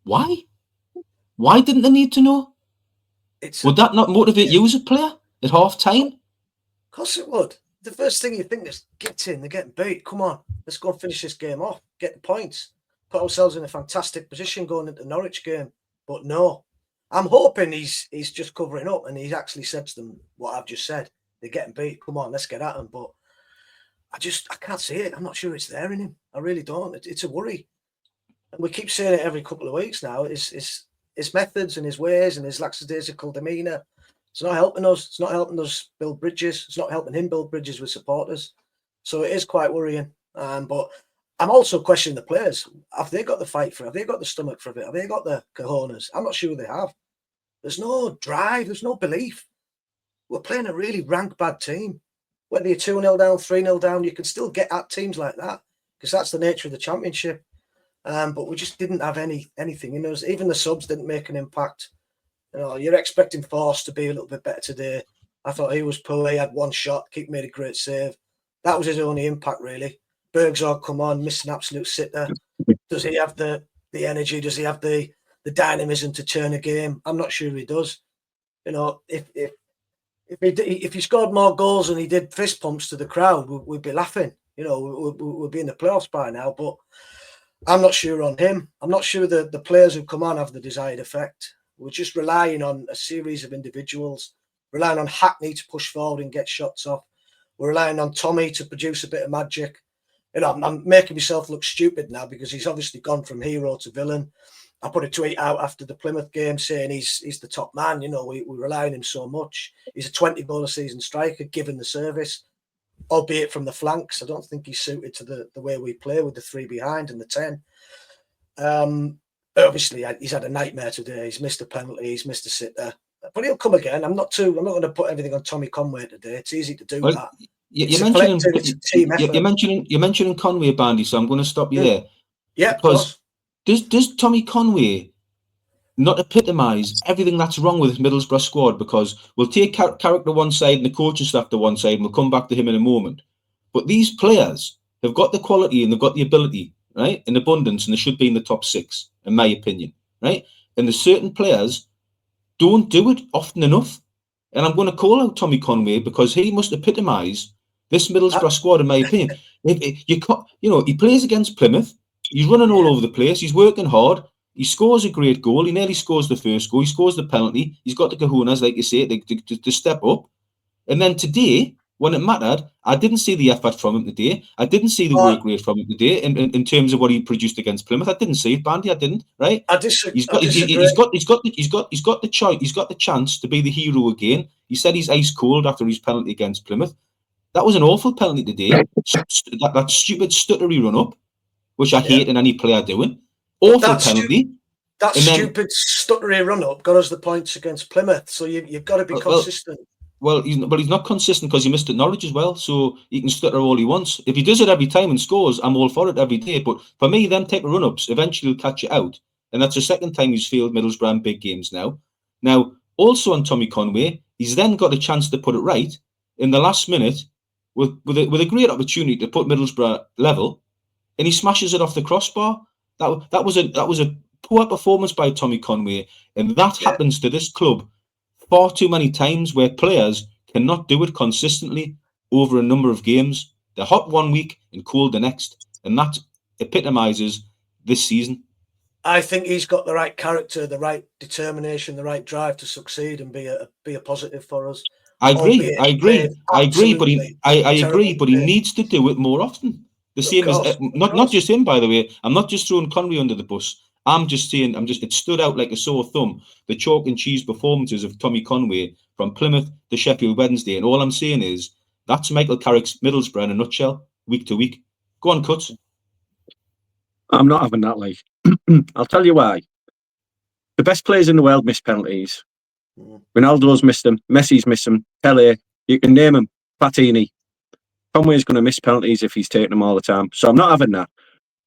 Why? Why didn't they need to know? Would that not motivate you as a player at half time? Of course it would. The first thing you think is, get in, they're getting beat. Come on, let's go and finish this game off. Get the points. Put ourselves in a fantastic position going into the Norwich game. But no, I'm hoping he's just covering up and he's actually said to them what I've just said. They're getting beat. Come on, let's get at them. But I can't see it. I'm not sure it's there in him. I really don't. It's a worry. And we keep saying it every couple of weeks now. His methods and his ways and his lackadaisical demeanour. It's not helping us. It's not helping us build bridges. It's not helping him build bridges with supporters. So it is quite worrying. But I'm also questioning the players. Have they got the fight for it? Have they got the stomach for it? Have they got the cojones? I'm not sure they have. There's no drive. There's no belief. We're playing a really rank bad team. Whether you're 2-0 down, 3-0 down, you can still get at teams like that because that's the nature of the championship. But we just didn't have anything in us. Even the subs didn't make an impact. You're expecting Force to be a little bit better today. I thought he was poor. He had one shot. Keep made a great save. That was his only impact, really. Bergzorg come on, missed an absolute sitter. Does he have the energy? Does he have the dynamism to turn a game? I'm not sure he does. If he scored more goals than he did fist pumps to the crowd, we'd be laughing. We'd be in the playoffs by now. But I'm not sure on him. I'm not sure that the players who come on have the desired effect. We're just relying on a series of individuals, relying on Hackney to push forward and get shots off. We're relying on Tommy to produce a bit of magic. I'm making myself look stupid now because he's obviously gone from hero to villain. I put a tweet out after the Plymouth game saying he's the top man. We rely on him so much. He's a 20-goal-a-season striker, given the service, albeit from the flanks. I don't think he's suited to the way we play with the 3 behind and the 10. Obviously, he's had a nightmare today. He's missed a penalty. He's missed a sitter. But he'll come again. I'm not going to put everything on Tommy Conway today. It's easy to do that. You're mentioning Conway, Bandy, so I'm going to stop you there. Yeah, because does Tommy Conway not epitomise everything that's wrong with this Middlesbrough squad? Because we'll take Carrick to one side and the coaching staff to one side, and we'll come back to him in a moment. But these players have got the quality and they've got the ability, right, in abundance, and they should be in the top 6, in my opinion, right? And there's certain players don't do it often enough. And I'm going to call out Tommy Conway because he must epitomise this Middlesbrough squad, in my opinion. He plays against Plymouth. He's running all over the place. He's working hard. He scores a great goal. He nearly scores the first goal. He scores the penalty. He's got the cojones, like you say, to step up. And then today, when it mattered, I didn't see the effort from him today. I didn't see the work rate from him today in terms of what he produced against Plymouth. I didn't see it, Bandy. I didn't. Right? I disagree. He's got the chance to be the hero again. He said he's ice cold after his penalty against Plymouth. That was an awful penalty today. that stupid stuttery run up, which I hate in any player doing. Awful penalty. That stupid stuttery run up got us the points against Plymouth. So you've got to be consistent. Well, he's not consistent because he missed at Norwich as well. So he can stutter all he wants. If he does it every time and scores, I'm all for it every day. But for me, them type of run-ups eventually will catch you out. And that's the second time he's failed Middlesbrough in big games now. Now, also on Tommy Conway, he's then got a chance to put it right. In the last minute, with a great opportunity to put Middlesbrough level, and he smashes it off the crossbar. That was a poor performance by Tommy Conway, and that happens to this club far too many times, where players cannot do it consistently over a number of games. They're hot one week and cold the next, and that epitomises this season. I think he's got the right character, the right determination, the right drive to succeed and be a positive for us. I agree, but he needs to do it more often. The same as not just him, by the way. I'm not just throwing Conway under the bus. I'm just saying, it stood out like a sore thumb, the chalk and cheese performances of Tommy Conway from Plymouth to Sheffield Wednesday. And all I'm saying is, that's Michael Carrick's Middlesbrough in a nutshell, week to week. Go on, Cuts. I'm not having that, like. I'll tell you why. The best players in the world miss penalties. Ronaldo's missed them. Messi's missed them. Pele, you can name them. Platini. Conway's going to miss penalties if he's taking them all the time. So I'm not having that.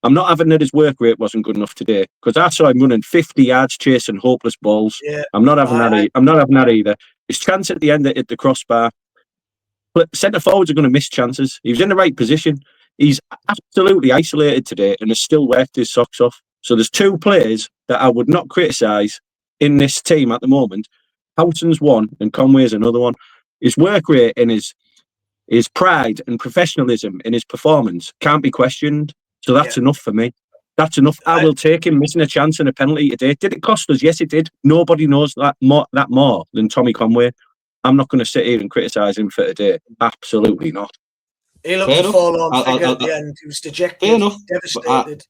I'm not having that his work rate wasn't good enough today, because I saw him running 50 yards chasing hopeless balls. Yeah. I'm not having that. I'm not having that either. His chance at the end that hit the crossbar. Centre forwards are going to miss chances. He was in the right position. He's absolutely isolated today and has still worked his socks off. So there's two players that I would not criticise in this team at the moment. Houghton's one and Conway's another one. His work rate and his pride and professionalism in his performance can't be questioned. So that's enough for me. That's enough. I will take him missing a chance and a penalty today. Did it cost us? Yes, it did. Nobody knows that more than Tommy Conway. I'm not going to sit here and criticise him for today. Absolutely not. He looked a forlorn figure at the end. He was dejected, devastated.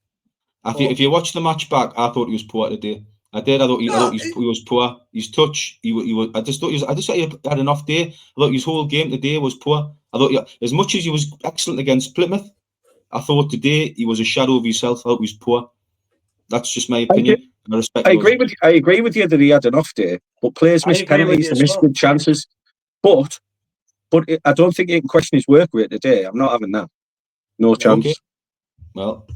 If you watch the match back, I thought he was poor today. I thought he was poor. His touch, I just thought he had an off day. I thought his whole game today was poor. I thought as much as he was excellent against Plymouth, I thought today he was a shadow of himself. I thought he was poor. That's just my opinion. I agree with you that he had an off day, but players miss penalties and miss good chances. But I don't think you can question his work rate today. I'm not having that. No chance. Okay. Well,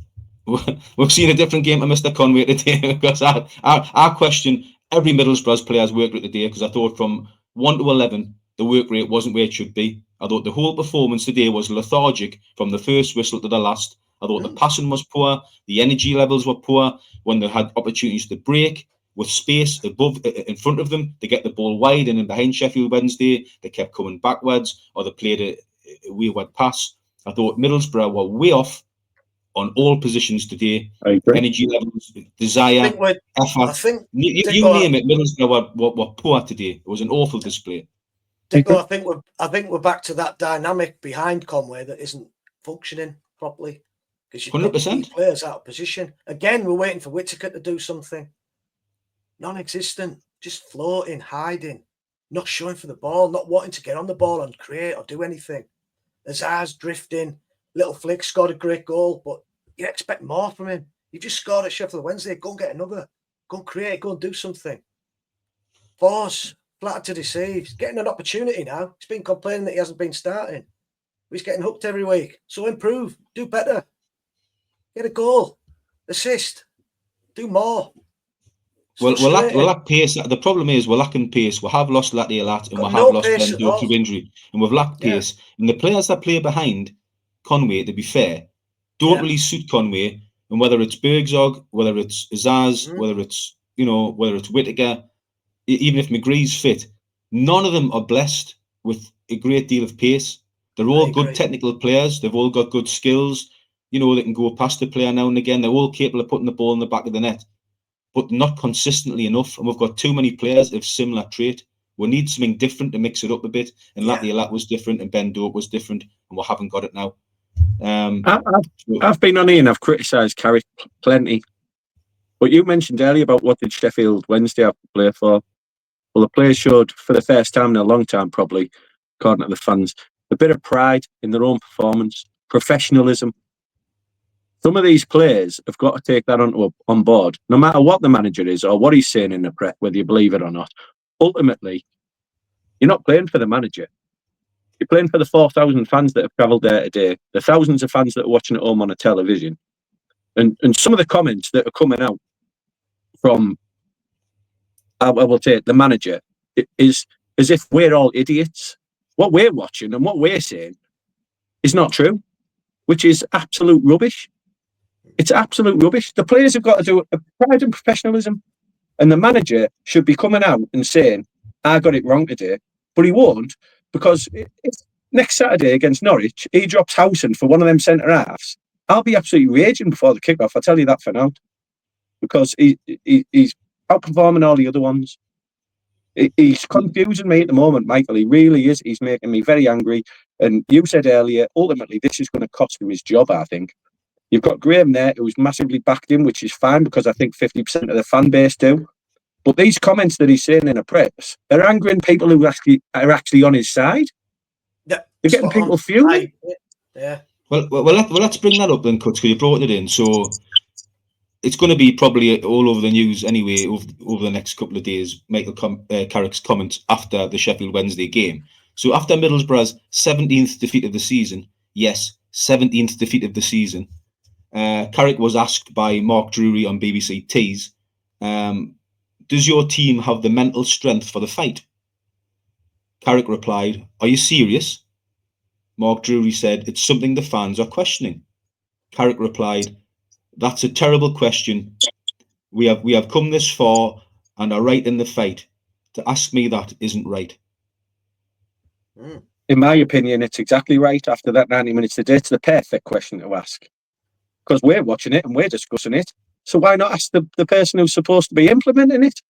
we've seen a different game to Mr. Conway today, because I question every Middlesbrough's player's work rate today, because I thought from 1 to 11 the work rate wasn't where it should be. I thought the whole performance today was lethargic from the first whistle to the last. I thought the passing was poor, the energy levels were poor when they had opportunities to break with space in front of them to get the ball wide and in behind Sheffield Wednesday. They kept coming backwards, or they played a wayward pass. I thought Middlesbrough were way off on all positions today. Energy levels, desire, effort. You name it, Middlesbrough were poor today. It was an awful display. Dicko, I think we're back to that dynamic behind Conway that isn't functioning properly, because you've got 100% players out of position. Again, we're waiting for Whittaker to do something. Non-existent, just floating, hiding, not showing for the ball, not wanting to get on the ball and create or do anything. Azar's drifting, little flick, scored a great goal, but you expect more from him. You just scored at Sheffield Wednesday, go and get another. Go and create, go and do something. Force, flattered to deceive. He's getting an opportunity now. He's been complaining that he hasn't been starting. He's getting hooked every week. So improve, do better. Get a goal, assist, do more. We'll lack pace. The problem is we're lacking pace. We have lost Latte a lot, and we have lost Ben Doak through injury, and we've lacked pace. And the players that play behind Conway, to be fair, don't really suit Conway. And whether it's Bergzog, whether it's Azaz, whether it's Whittaker, even if McGree's fit, none of them are blessed with a great deal of pace. They're all good technical players. They've all got good skills. They can go past the player now and again. They're all capable of putting the ball in the back of the net, but not consistently enough. And we've got too many players of similar trait. We need something different to mix it up a bit. And Latte was different, and Ben Doak was different, and we haven't got it now. I've been on here and I've criticised Carrick plenty. But you mentioned earlier about what did Sheffield Wednesday have to play for. Well, the players showed, for the first time in a long time probably, according to the fans, a bit of pride in their own performance, professionalism. Some of these players have got to take that on board, no matter what the manager is or what he's saying in the press, whether you believe it or not. Ultimately, you're not playing for the manager. You're playing for the 4,000 fans that have travelled there today, the thousands of fans that are watching at home on a television. And some of the comments that are coming out from, I will say, the manager, is as if we're all idiots. What we're watching and what we're saying is not true, which is absolute rubbish. It's absolute rubbish. The players have got to do a pride and professionalism, and the manager should be coming out and saying, I got it wrong today, but he won't, because if next Saturday against Norwich, he drops Howson for one of them centre-halves, I'll be absolutely raging before the kick-off, I'll tell you that for now, because he's outperforming all the other ones. He's confusing me at the moment, Michael. He really is. He's making me very angry. And you said earlier, ultimately, this is going to cost him his job, I think. You've got Graham there, who's massively backed him, which is fine, because I think 50% of the fan base do. But these comments that he's saying in the press are angering people who are actually on his side. Yeah, they're getting people fuming. Yeah. Well, let's bring that up then, Cuts, because you brought it in. So it's going to be probably all over the news anyway over the next couple of days, Michael Carrick's comments after the Sheffield Wednesday game. So after Middlesbrough's 17th defeat of the season, yes, 17th defeat of the season, Carrick was asked by Mark Drury on BBC Tees, does your team have the mental strength for the fight? Carrick replied, are you serious? Mark Drury said, it's something the fans are questioning. Carrick replied, that's a terrible question. We have come this far and are right in the fight. To ask me that isn't right. In my opinion, it's exactly right. After that 90 minutes today, it's the perfect question to ask. Because we're watching it and we're discussing it. So why not ask the person who's supposed to be implementing it?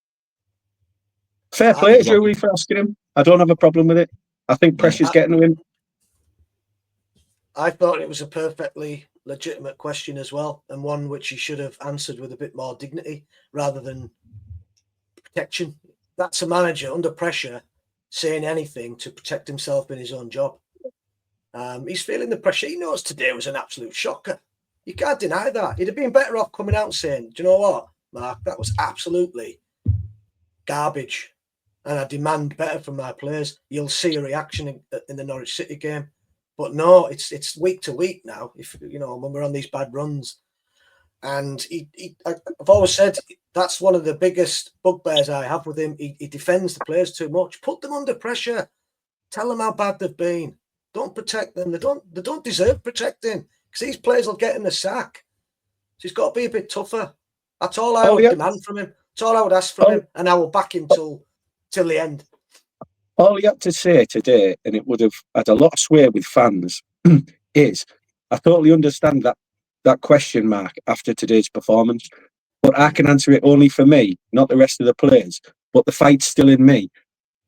Fair play to Drury for asking him. I don't have a problem with it. I think pressure's getting to him. I thought it was a perfectly legitimate question as well, and one which he should have answered with a bit more dignity rather than protection. That's a manager under pressure saying anything to protect himself in his own job. He's feeling the pressure. He knows today was an absolute shocker. You can't deny that. He'd have been better off coming out and saying, do you know what, Mark, that was absolutely garbage, and I demand better from my players. You'll see a reaction in the Norwich City game. But no, it's week to week now. If you know, when we're on these bad runs, and I've always said that's one of the biggest bugbears I have with him. He defends the players too much. Put them under pressure. Tell them how bad they've been. Don't protect them. They don't deserve protecting, because these players will get in the sack. So he's got to be a bit tougher. That's all I would demand from him. That's all I would ask from him, and I will back him till the end. All you have to say today, and it would have had a lot of sway with fans, is I totally understand that question mark after today's performance, but I can answer it only for me, not the rest of the players. But the fight's still in me,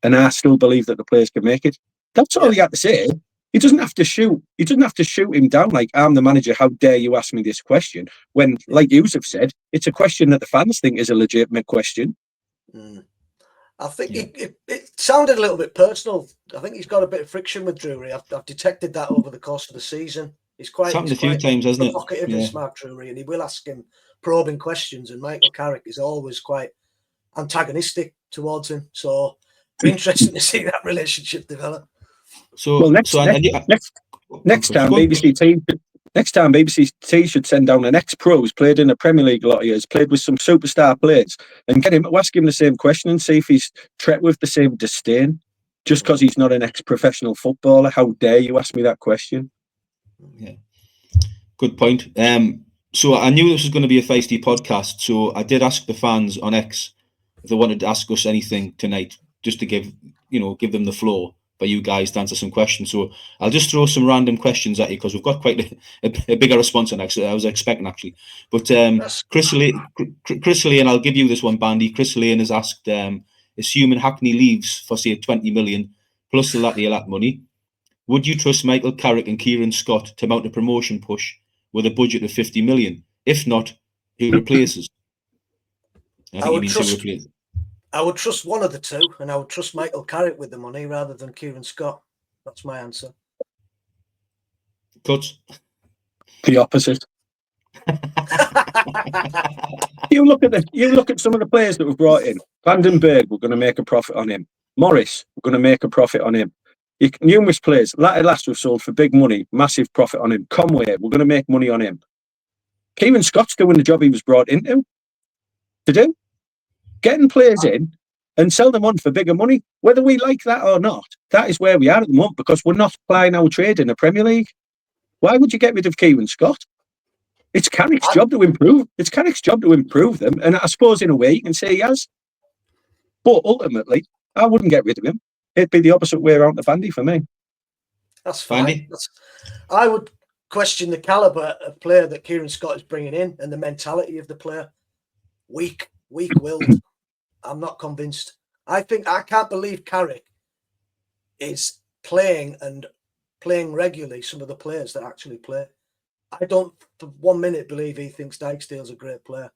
and I still believe that the players can make it. That's all you have to say. He doesn't have to shoot. He doesn't have to shoot him down like, I'm the manager, how dare you ask me this question? When, like you have said, it's a question that the fans think is a legitimate question. I think it sounded a little bit personal. I think he's got a bit of friction with Drury. I've detected that over the course of the season. He's quite a few times, hasn't it? Provocative and smart, Drury, and he will ask him probing questions. And Michael Carrick is always quite antagonistic towards him. So interesting to see that relationship develop. So, next time BBC T should send down an ex-pro who's played in the Premier League a lot of years, played with some superstar players, and get him to ask him the same question and see if he's treated with the same disdain. Just because he's not an ex-professional footballer, how dare you ask me that question? Yeah, good point. So I knew this was going to be a feisty podcast, so I did ask the fans on X if they wanted to ask us anything tonight, just to give them the floor for you guys to answer some questions. So I'll just throw some random questions at you, because we've got quite a bigger response than I was expecting, actually. But Chris Lane, I'll give you this one, Bandy. Chris Lane has asked, assuming Hackney leaves for, say, 20 million plus the Lat money, would you trust Michael Carrick and Kieran Scott to mount a promotion push with a budget of 50 million? If not, who replaces? I would trust one of the two, and I would trust Michael Carrick with the money rather than Kieran Scott. That's my answer. Cuts. The opposite. You look at some of the players that we've brought in. Vandenberg, we're going to make a profit on him. Morris, we're going to make a profit on him. Numerous players. Last we've sold for big money, massive profit on him. Conway, we're going to make money on him. Kieran Scott's doing the job he was brought into to do. Getting players in and sell them on for bigger money, whether we like that or not. That is where we are at the moment, because we're not plying our trade in the Premier League. Why would you get rid of Kieran Scott? It's Carrick's job to improve. It's Carrick's job to improve them, and I suppose in a way you can say he has. But ultimately, I wouldn't get rid of him. It'd be the opposite way around the Vandy for me. That's fine. I would question the calibre of player that Kieran Scott is bringing in and the mentality of the player. Weak-willed. I'm not convinced. I can't believe Carrick is playing regularly some of the players that actually play. I don't for 1 minute believe he thinks Dijksteel's a great player.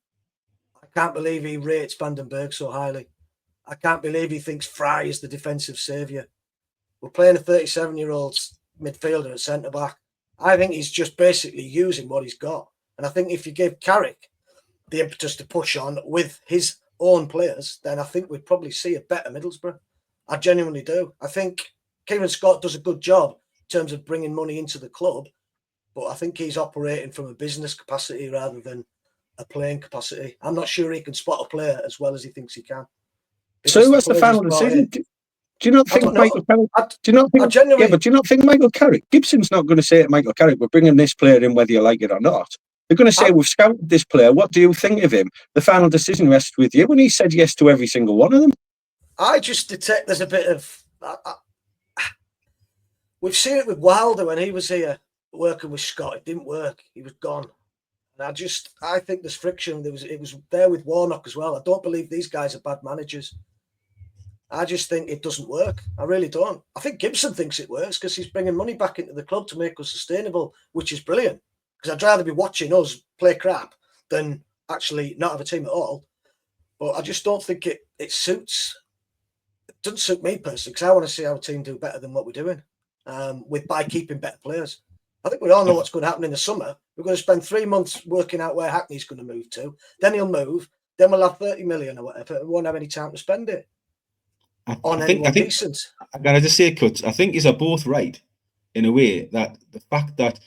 I can't believe he rates Vandenberg so highly. I can't believe he thinks Fry is the defensive saviour. We're playing a 37-year-old midfielder at centre-back. I think he's just basically using what he's got. And I think if you give Carrick the impetus to push on with his own players, then I think we'd probably see a better Middlesbrough. I genuinely do. I think Kieran Scott does a good job in terms of bringing money into the club, but I think he's operating from a business capacity rather than a playing capacity. I'm not sure he can spot a player as well as he thinks he can. So who has the final decision? Do you not think Michael Carrick? Do you not think Michael Carrick? Gibson's not going to say to Michael Carrick, "We're bringing this player in whether you like it or not." They're going to say, "We've scouted this player. What do you think of him?" The final decision rests with you. When he said yes to every single one of them, I just detect there's a bit of. We've seen it with Wilder when he was here working with Scott. It didn't work. He was gone. And I think there's friction. It was there with Warnock as well. I don't believe these guys are bad managers. I just think it doesn't work. I really don't. I think Gibson thinks it works because he's bringing money back into the club to make us sustainable, which is brilliant. Because I'd rather be watching us play crap than actually not have a team at all. But I just don't think it suits. It doesn't suit me personally because I want to see our team do better than what we're doing by keeping better players. I think we all know what's going to happen in the summer. We're going to spend 3 months working out where Hackney's going to move to. Then he'll move. Then we'll have 30 million or whatever. We won't have any time to spend it. I think decent. Can I just say, Cuts? I think are both right in a way that the fact that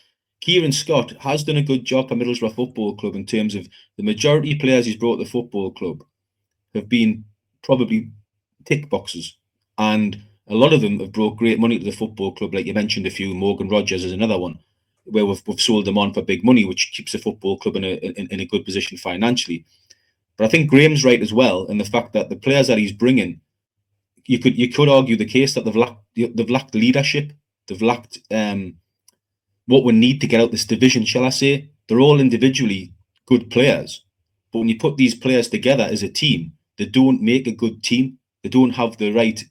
Kieran Scott has done a good job for Middlesbrough Football Club in terms of the majority of players he's brought to the football club have been probably tick boxes, and a lot of them have brought great money to the football club. Like you mentioned, a few. Morgan Rogers is another one where we've sold them on for big money, which keeps the football club in a good position financially. But I think Graham's right as well in the fact that the players that he's bringing. You could argue the case that they've lacked leadership. They've lacked what we need to get out this division, shall I say. They're all individually good players. But when you put these players together as a team, they don't make a good team. They don't have the right,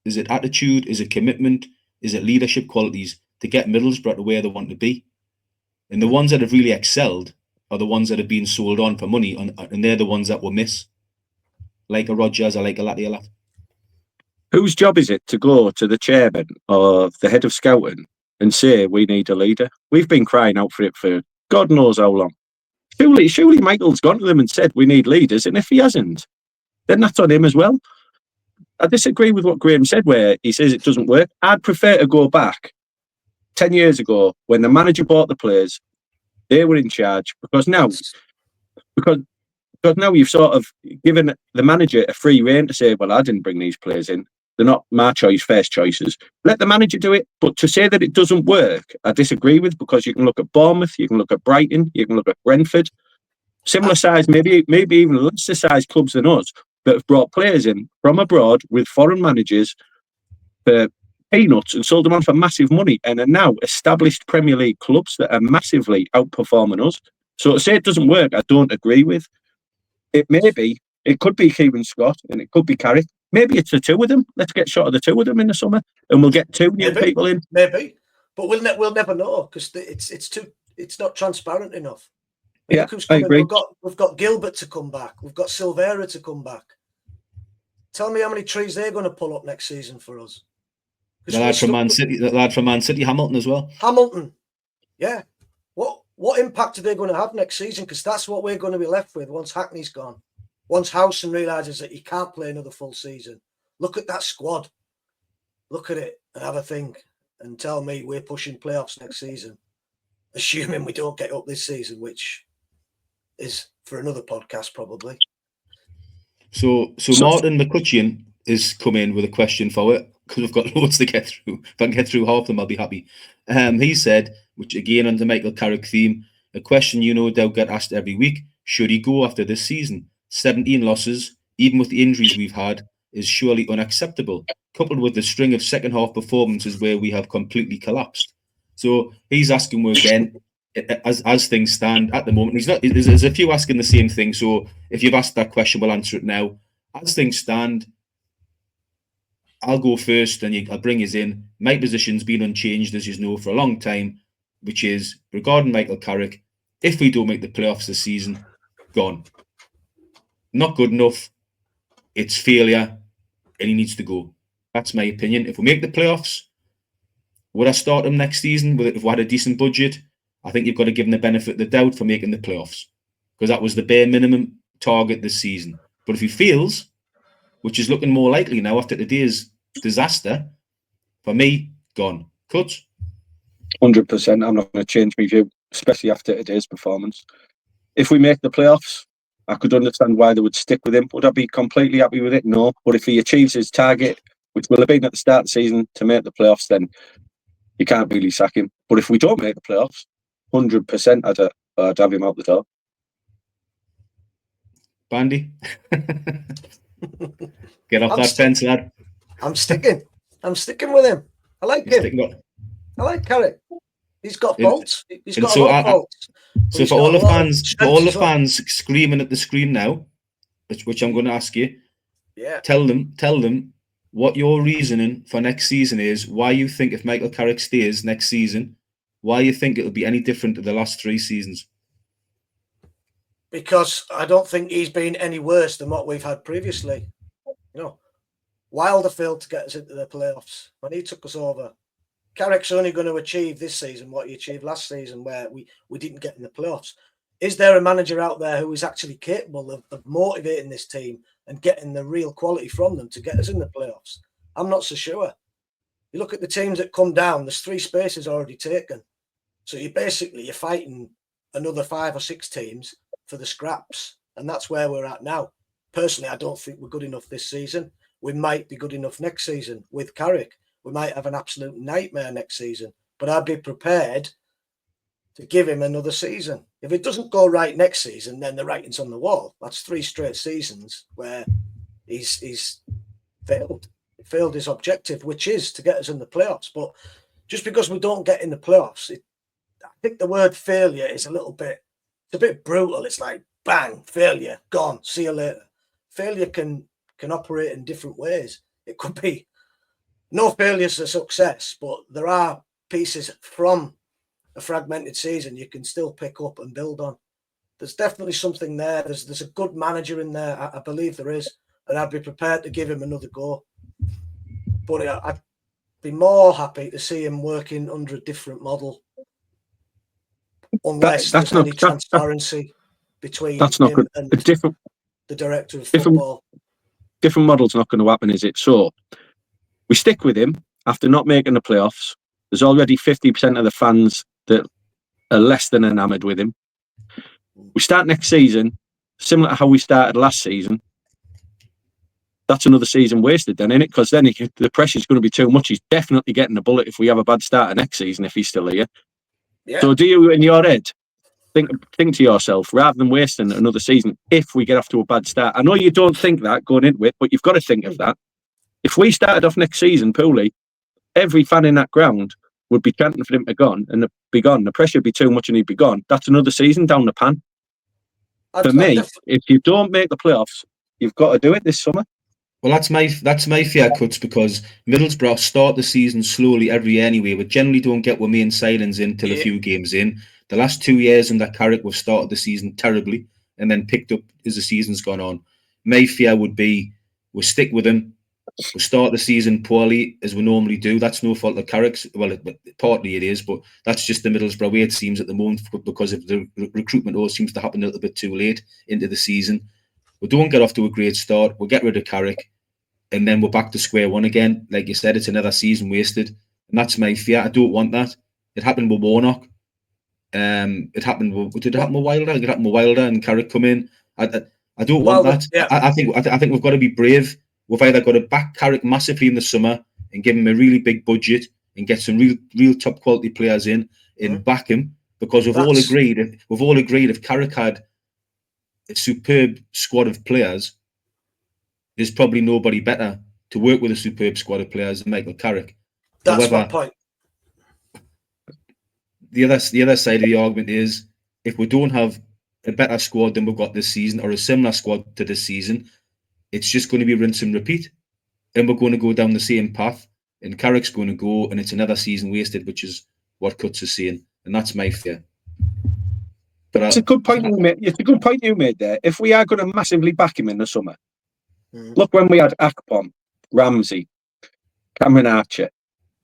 is it attitude, is it commitment, is it leadership qualities to get Middlesbrough to where they want to be. And the ones that have really excelled are the ones that have been sold on for money, and they're the ones that will miss. Like a Rogers or like a Lattiala. Whose job is it to go to the chairman or the head of scouting and say we need a leader? We've been crying out for it for God knows how long. Surely Michael's gone to them and said we need leaders, and if he hasn't, then that's on him as well. I disagree with what Graham said where he says it doesn't work. I'd prefer to go back 10 years ago when the manager bought the players, they were in charge, because now you've sort of given the manager a free rein to say, well, I didn't bring these players in. They're not my first choices. Let the manager do it. But to say that it doesn't work, I disagree with, because you can look at Bournemouth, you can look at Brighton, you can look at Brentford, similar size, maybe even lesser size clubs than us that have brought players in from abroad with foreign managers for peanuts and sold them on for massive money, and are now established Premier League clubs that are massively outperforming us. So to say it doesn't work, I don't agree with. It could be Kieran Scott and it could be Carrick. Maybe it's the two of them. Let's get shot of the two of them in the summer, and we'll get two new people in. Maybe, but we'll never know because it's not transparent enough. Yeah, I agree. We've got Gilbert to come back. We've got Silvera to come back. Tell me how many trees they're going to pull up next season for us. The lad from Man City, Hamilton as well. Hamilton, yeah. What impact are they going to have next season? Because that's what we're going to be left with once Hackney's gone. Once Howson realises that he can't play another full season. Look at that squad. Look at it and have a think and tell me we're pushing playoffs next season, assuming we don't get up this season, which is for another podcast probably. So Martin McCutcheon is come in with a question for it, because we've got loads to get through. If I can get through half of them, I'll be happy. He said, which again on the Michael Carrick theme, a question you no doubt get asked every week: should he go after this season? 17 losses, even with the injuries we've had, is surely unacceptable, coupled with the string of second half performances where we have completely collapsed. So he's asking again, as things stand at the moment. He's not. There's a few asking the same thing. So if you've asked that question, we'll answer it now. As things stand, I'll go first, and I'll bring us in. My position's been unchanged, as you know, for a long time, which is regarding Michael Carrick. If we don't make the playoffs this season, gone. Not good enough. It's failure, and he needs to go. That's my opinion. If we make the playoffs, would I start him next season if we had a decent budget? I think you've got to give him the benefit of the doubt for making the playoffs, because that was the bare minimum target this season. But if he fails, which is looking more likely now after today's disaster, for me, gone. Cut. 100%. I'm not going to change my view, especially after today's performance. If we make the playoffs, I could understand why they would stick with him. Would I be completely happy with it? No. But if he achieves his target, which will have been at the start of the season, to make the playoffs, then you can't really sack him. But if we don't make the playoffs, 100% I'd have him out the door. Bandy. Get off that fence, lad. I'm sticking with him. I like him. I like Carrick. He's got faults. He's got a lot of faults. So for all the fans screaming at the screen now, which I'm going to ask you, tell them what your reasoning for next season is. Why you think if Michael Carrick stays next season, why you think it'll be any different to the last 3 seasons? Because I don't think he's been any worse than what we've had previously. You know, Wilder failed to get us into the playoffs when he took us over. Carrick's only going to achieve this season what he achieved last season, where we didn't get in the playoffs. Is there a manager out there who is actually capable of motivating this team and getting the real quality from them to get us in the playoffs? I'm not so sure. You look at the teams that come down, there's 3 spaces already taken. So you're fighting another 5 or 6 teams for the scraps. And that's where we're at now. Personally, I don't think we're good enough this season. We might be good enough next season with Carrick. We might have an absolute nightmare next season, but I'd be prepared to give him another season. If it doesn't go right next season, then the writing's on the wall. That's 3 straight seasons where he's failed. He failed his objective, which is to get us in the playoffs. But just because we don't get in the playoffs, I think the word failure is it's a bit brutal. It's like, bang, failure, gone, see you later. Failure can operate in different ways. It could be no failure's a success, but there are pieces from a fragmented season you can still pick up and build on. There's definitely something there. There's a good manager in there. I believe there is, and I'd be prepared to give him another go. But I'd be more happy to see him working under a different model, unless there's any transparency between him and the director of football. Different model's not going to happen, is it? So we stick with him after not making the playoffs. There's already 50% of the fans that are less than enamoured with him. We start next season, similar to how we started last season. That's another season wasted then, isn't it? Because then the pressure's going to be too much. He's definitely getting a bullet if we have a bad start next season, if he's still here. Yeah. So do you, in your head, think to yourself, rather than wasting another season if we get off to a bad start? I know you don't think that going into it, but you've got to think of that. If we started off next season poorly, every fan in that ground would be chanting for him to be gone. The pressure would be too much and he'd be gone. That's another season down the pan. For me, if you don't make the playoffs, you've got to do it this summer. Well, that's my fear, Cuts, because Middlesbrough start the season slowly every year anyway. We generally don't get our main signings in till a few games in. The last 2 years under Carrick, we've started the season terribly and then picked up as the season's gone on. My fear would be we'll stick with him. We'll start the season poorly, as we normally do. That's no fault of Carrick's. Well, partly it is, but that's just the Middlesbrough way, it seems, at the moment, because of the recruitment always seems to happen a little bit too late into the season. We don't get off to a great start. We'll get rid of Carrick, and then we're back to square one again. Like you said, it's another season wasted. And that's my fear. I don't want that. It happened with Warnock. Did it happen with Wilder? It happened with Wilder and Carrick come in. I don't want that. Yeah. I think we've got to be brave. We've either got to back Carrick massively in the summer and give him a really big budget and get some real top quality players in, in back him, because we've all agreed if Carrick had a superb squad of players, there's probably nobody better to work with a superb squad of players than Michael Carrick. That's However, my point. The other side of the argument is, if we don't have a better squad than we've got this season, or a similar squad to this season, it's just going to be rinse and repeat, and we're going to go down the same path. And Carrick's going to go, and it's another season wasted, which is what Cuts is saying, and that's my fear. But it's a good point you made. It's a good point you made there. If we are going to massively back him in the summer, look when we had Akpom, Ramsey, Cameron Archer,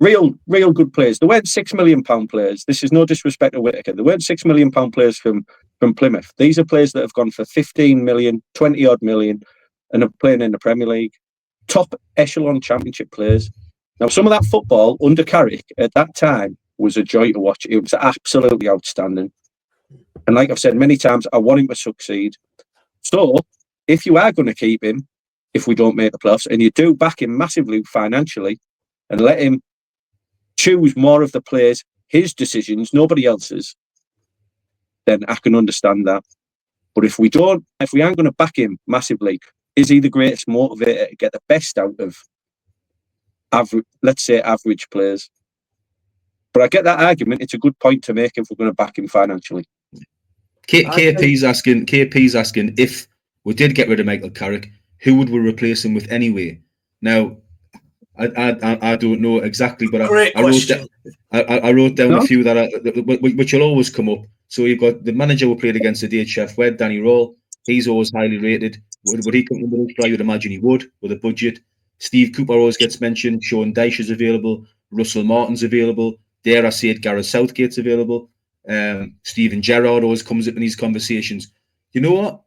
real good players. They weren't £6 million players. This is no disrespect to Whittaker. They weren't £6 million players from Plymouth. These are players that have gone for 15 million, 20 odd million, and are playing in the Premier League. Top echelon championship players. Now, some of that football under Carrick at that time was a joy to watch. It was absolutely outstanding. And like I've said many times, I want him to succeed. So, if you are going to keep him, if we don't make the playoffs, and you do back him massively financially, and let him choose more of the players, his decisions, nobody else's, then I can understand that. But if we aren't going to back him massively, is he the greatest motivator to get the best out of average players? But I get that argument. It's a good point to make if we're going to back him financially. KP's asking if we did get rid of Michael Carrick, who would we replace him with anyway? Now, I don't know exactly, but I wrote down a few which will always come up. So you've got the manager we played against today at Sheffield Wednesday, Danny Roll. He's always highly rated. Would he come to Middlesbrough? I would imagine he would, with a budget. Steve Cooper always gets mentioned. Sean Dyche is available. Russell Martin's available. Dare I say it, Gareth Southgate's available. Steven Gerrard always comes up in these conversations. You know what?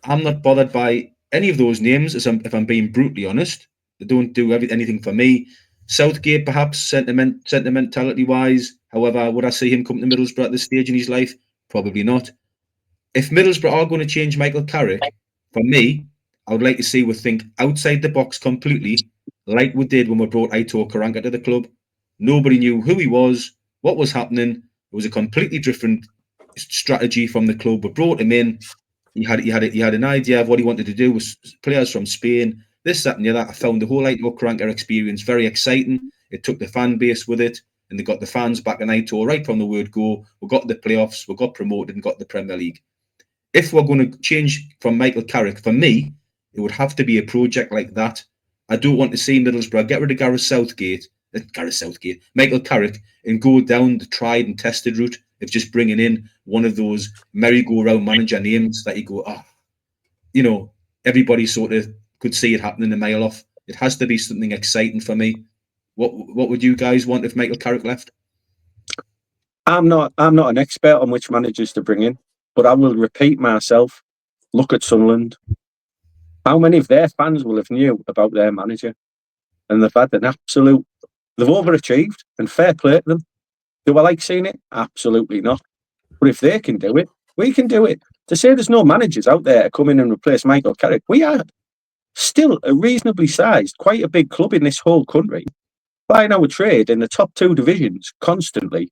I'm not bothered by any of those names, if I'm being brutally honest. They don't do anything for me. Southgate, perhaps, sentimentality-wise. However, would I see him come to Middlesbrough at this stage in his life? Probably not. If Middlesbrough are going to change Michael Carrick, for me, I would like to see we think outside the box completely, like we did when we brought Aitor Karanka to the club. Nobody knew who he was, what was happening. It was a completely different strategy from the club. We brought him in. He had an idea of what he wanted to do with players from Spain, this, that, and the other. I found the whole Aitor Karanka experience very exciting. It took the fan base with it, and they got the fans back in Aitor right from the word go. We got the playoffs, we got promoted, and got the Premier League. If we're going to change from Michael Carrick, for me, it would have to be a project like that. I don't want to see Middlesbrough get rid of Michael Carrick, and go down the tried and tested route of just bringing in one of those merry-go-round manager names that you go, everybody sort of could see it happening a mile off. It has to be something exciting for me. What would you guys want if Michael Carrick left? I'm not an expert on which managers to bring in, but I will repeat myself. Look at Sunderland. How many of their fans will have knew about their manager? And they've had they've overachieved, and fair play to them. Do I like seeing it? Absolutely not. But if they can do it, we can do it. To say there's no managers out there to come in and replace Michael Carrick, we are still a reasonably sized, quite a big club in this whole country, plying our trade in the top two divisions constantly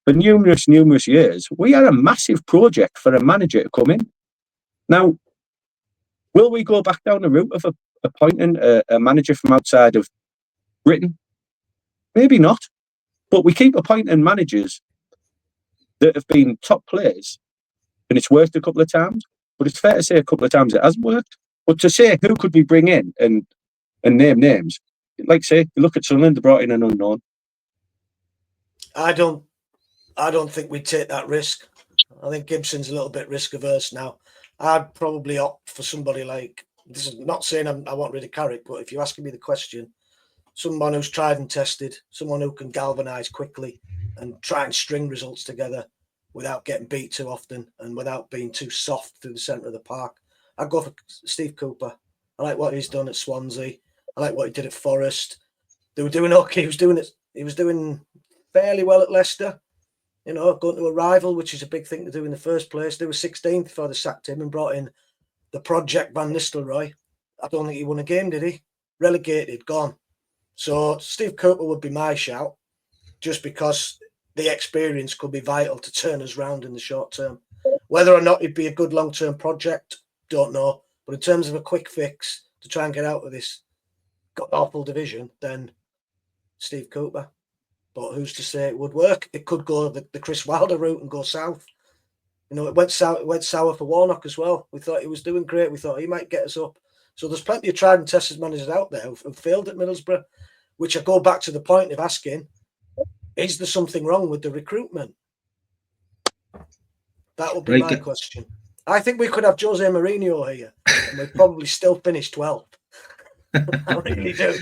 for numerous years. We are a massive project for a manager to come in. Now, will we go back down the route of appointing a manager from outside of Britain? Maybe not. But we keep appointing managers that have been top players, and it's worked a couple of times. But it's fair to say a couple of times it hasn't worked. But to say who could we bring in and name names, like say, you look at Sunderland, they brought in an unknown. I don't think we'd take that risk. I think Gibson's a little bit risk averse now. I'd probably opt for somebody like, this is not saying I want rid of Carrick, but if you're asking me the question, someone who's tried and tested, someone who can galvanise quickly and try and string results together without getting beat too often and without being too soft through the centre of the park. I'd go for Steve Cooper. I like what he's done at Swansea. I like what he did at Forest. They were doing okay. He was doing fairly well at Leicester. Going to a rival, which is a big thing to do in the first place. They were 16th before they sacked him and brought in the Project Van Nistelrooy. I don't think he won a game, did he? Relegated, gone. So Steve Cooper would be my shout, just because the experience could be vital to turn us round in the short term. Whether or not it'd be a good long-term project, don't know. But in terms of a quick fix to try and get out of this awful division, then Steve Cooper. But who's to say it would work? It could go the Chris Wilder route and go south. You know, it went sour for Warnock as well. We thought he was doing great. We thought he might get us up. So there's plenty of tried and tested managers out there who've failed at Middlesbrough, which I go back to the point of asking, is there something wrong with the recruitment? That would be my question. I think we could have Jose Mourinho here, and we'd probably still finish 12th. I really do.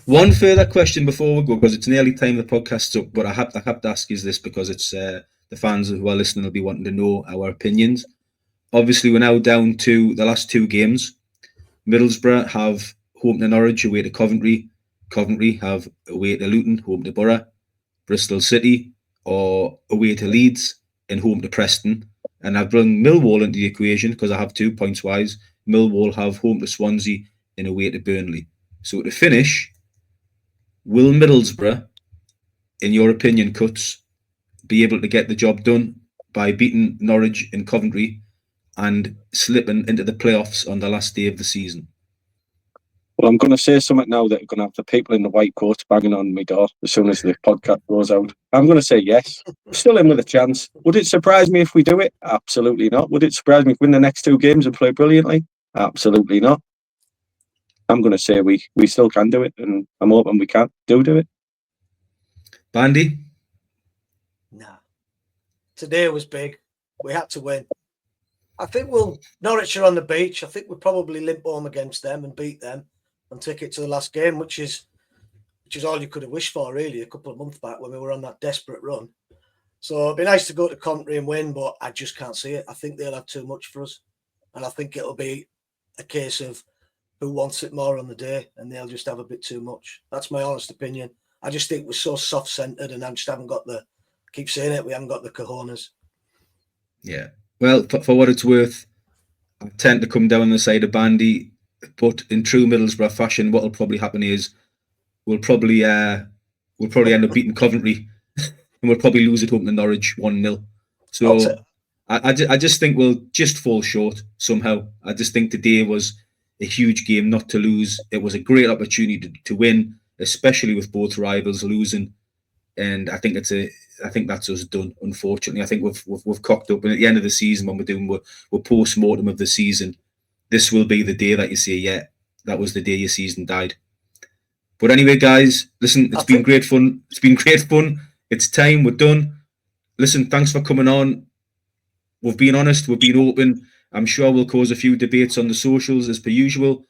One further question before we go, because it's nearly time the podcast's up, but I have to ask you this because it's the fans who are listening will be wanting to know our opinions. Obviously, we're now down to the last 2 games. Middlesbrough have home to Norwich, away to Coventry. Coventry have away to Luton, home to Boro. Bristol City or away to Leeds and home to Preston. And I've brought Millwall into the equation because I have 2 points wise. Millwall have home to Swansea and away to Burnley. So to finish, will Middlesbrough, in your opinion, Cuts, be able to get the job done by beating Norwich and Coventry and slipping into the playoffs on the last day of the season? Well, I'm going to say something now that are going to have the people in the white coats banging on my door as soon as the podcast goes out. I'm going to say yes. Still in with a chance. Would it surprise me if we do it? Absolutely not. Would it surprise me if we win the next 2 games and play brilliantly? Absolutely not. I'm going to say we still can do it, and I'm hoping we can do it. Bandy? Nah. Today was big. We had to win. I think Norwich are on the beach. I think we'll probably limp home against them and beat them and take it to the last game, which is all you could have wished for, really, a couple of months back when we were on that desperate run. So it'd be nice to go to Coventry and win, but I just can't see it. I think they'll have too much for us. And I think it'll be a case of who wants it more on the day, and they'll just have a bit too much. That's my honest opinion. I just think we're so soft-centred, and I just haven't got keep saying it, we haven't got the cojones. Yeah. Well, for what it's worth, I tend to come down on the side of Bandy, but in true Middlesbrough fashion, what will probably happen is we'll probably end up beating Coventry, and we'll probably lose at home to Norwich 1-0. So I just think we'll just fall short somehow. I just think today was a huge game not to lose. It was a great opportunity to win, especially with both rivals losing, and I think that's us done. Unfortunately, I think we've cocked up. And at the end of the season, when we're doing we're post-mortem of the season, this will be the day that you say, yeah, that was the day your season died. But anyway, guys, listen, it's been great fun. It's been great fun. It's time. We're done. Listen, thanks for coming on. We've been honest. We've been open. I'm sure we'll cause a few debates on the socials as per usual.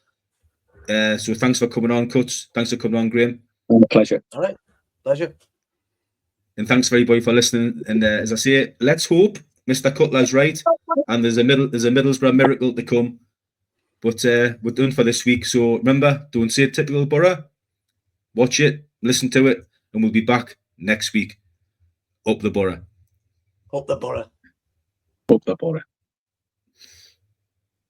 So thanks for coming on, Cuts. Thanks for coming on, Graham. Pleasure. All right. Pleasure. And thanks everybody for listening. And as I say, let's hope Mr. Cutler's right, and there's a Middlesbrough miracle to come. But we're done for this week. So remember, don't say typical Boro. Watch it, listen to it, and we'll be back next week. Up the Boro. Up the Boro. Up the Boro.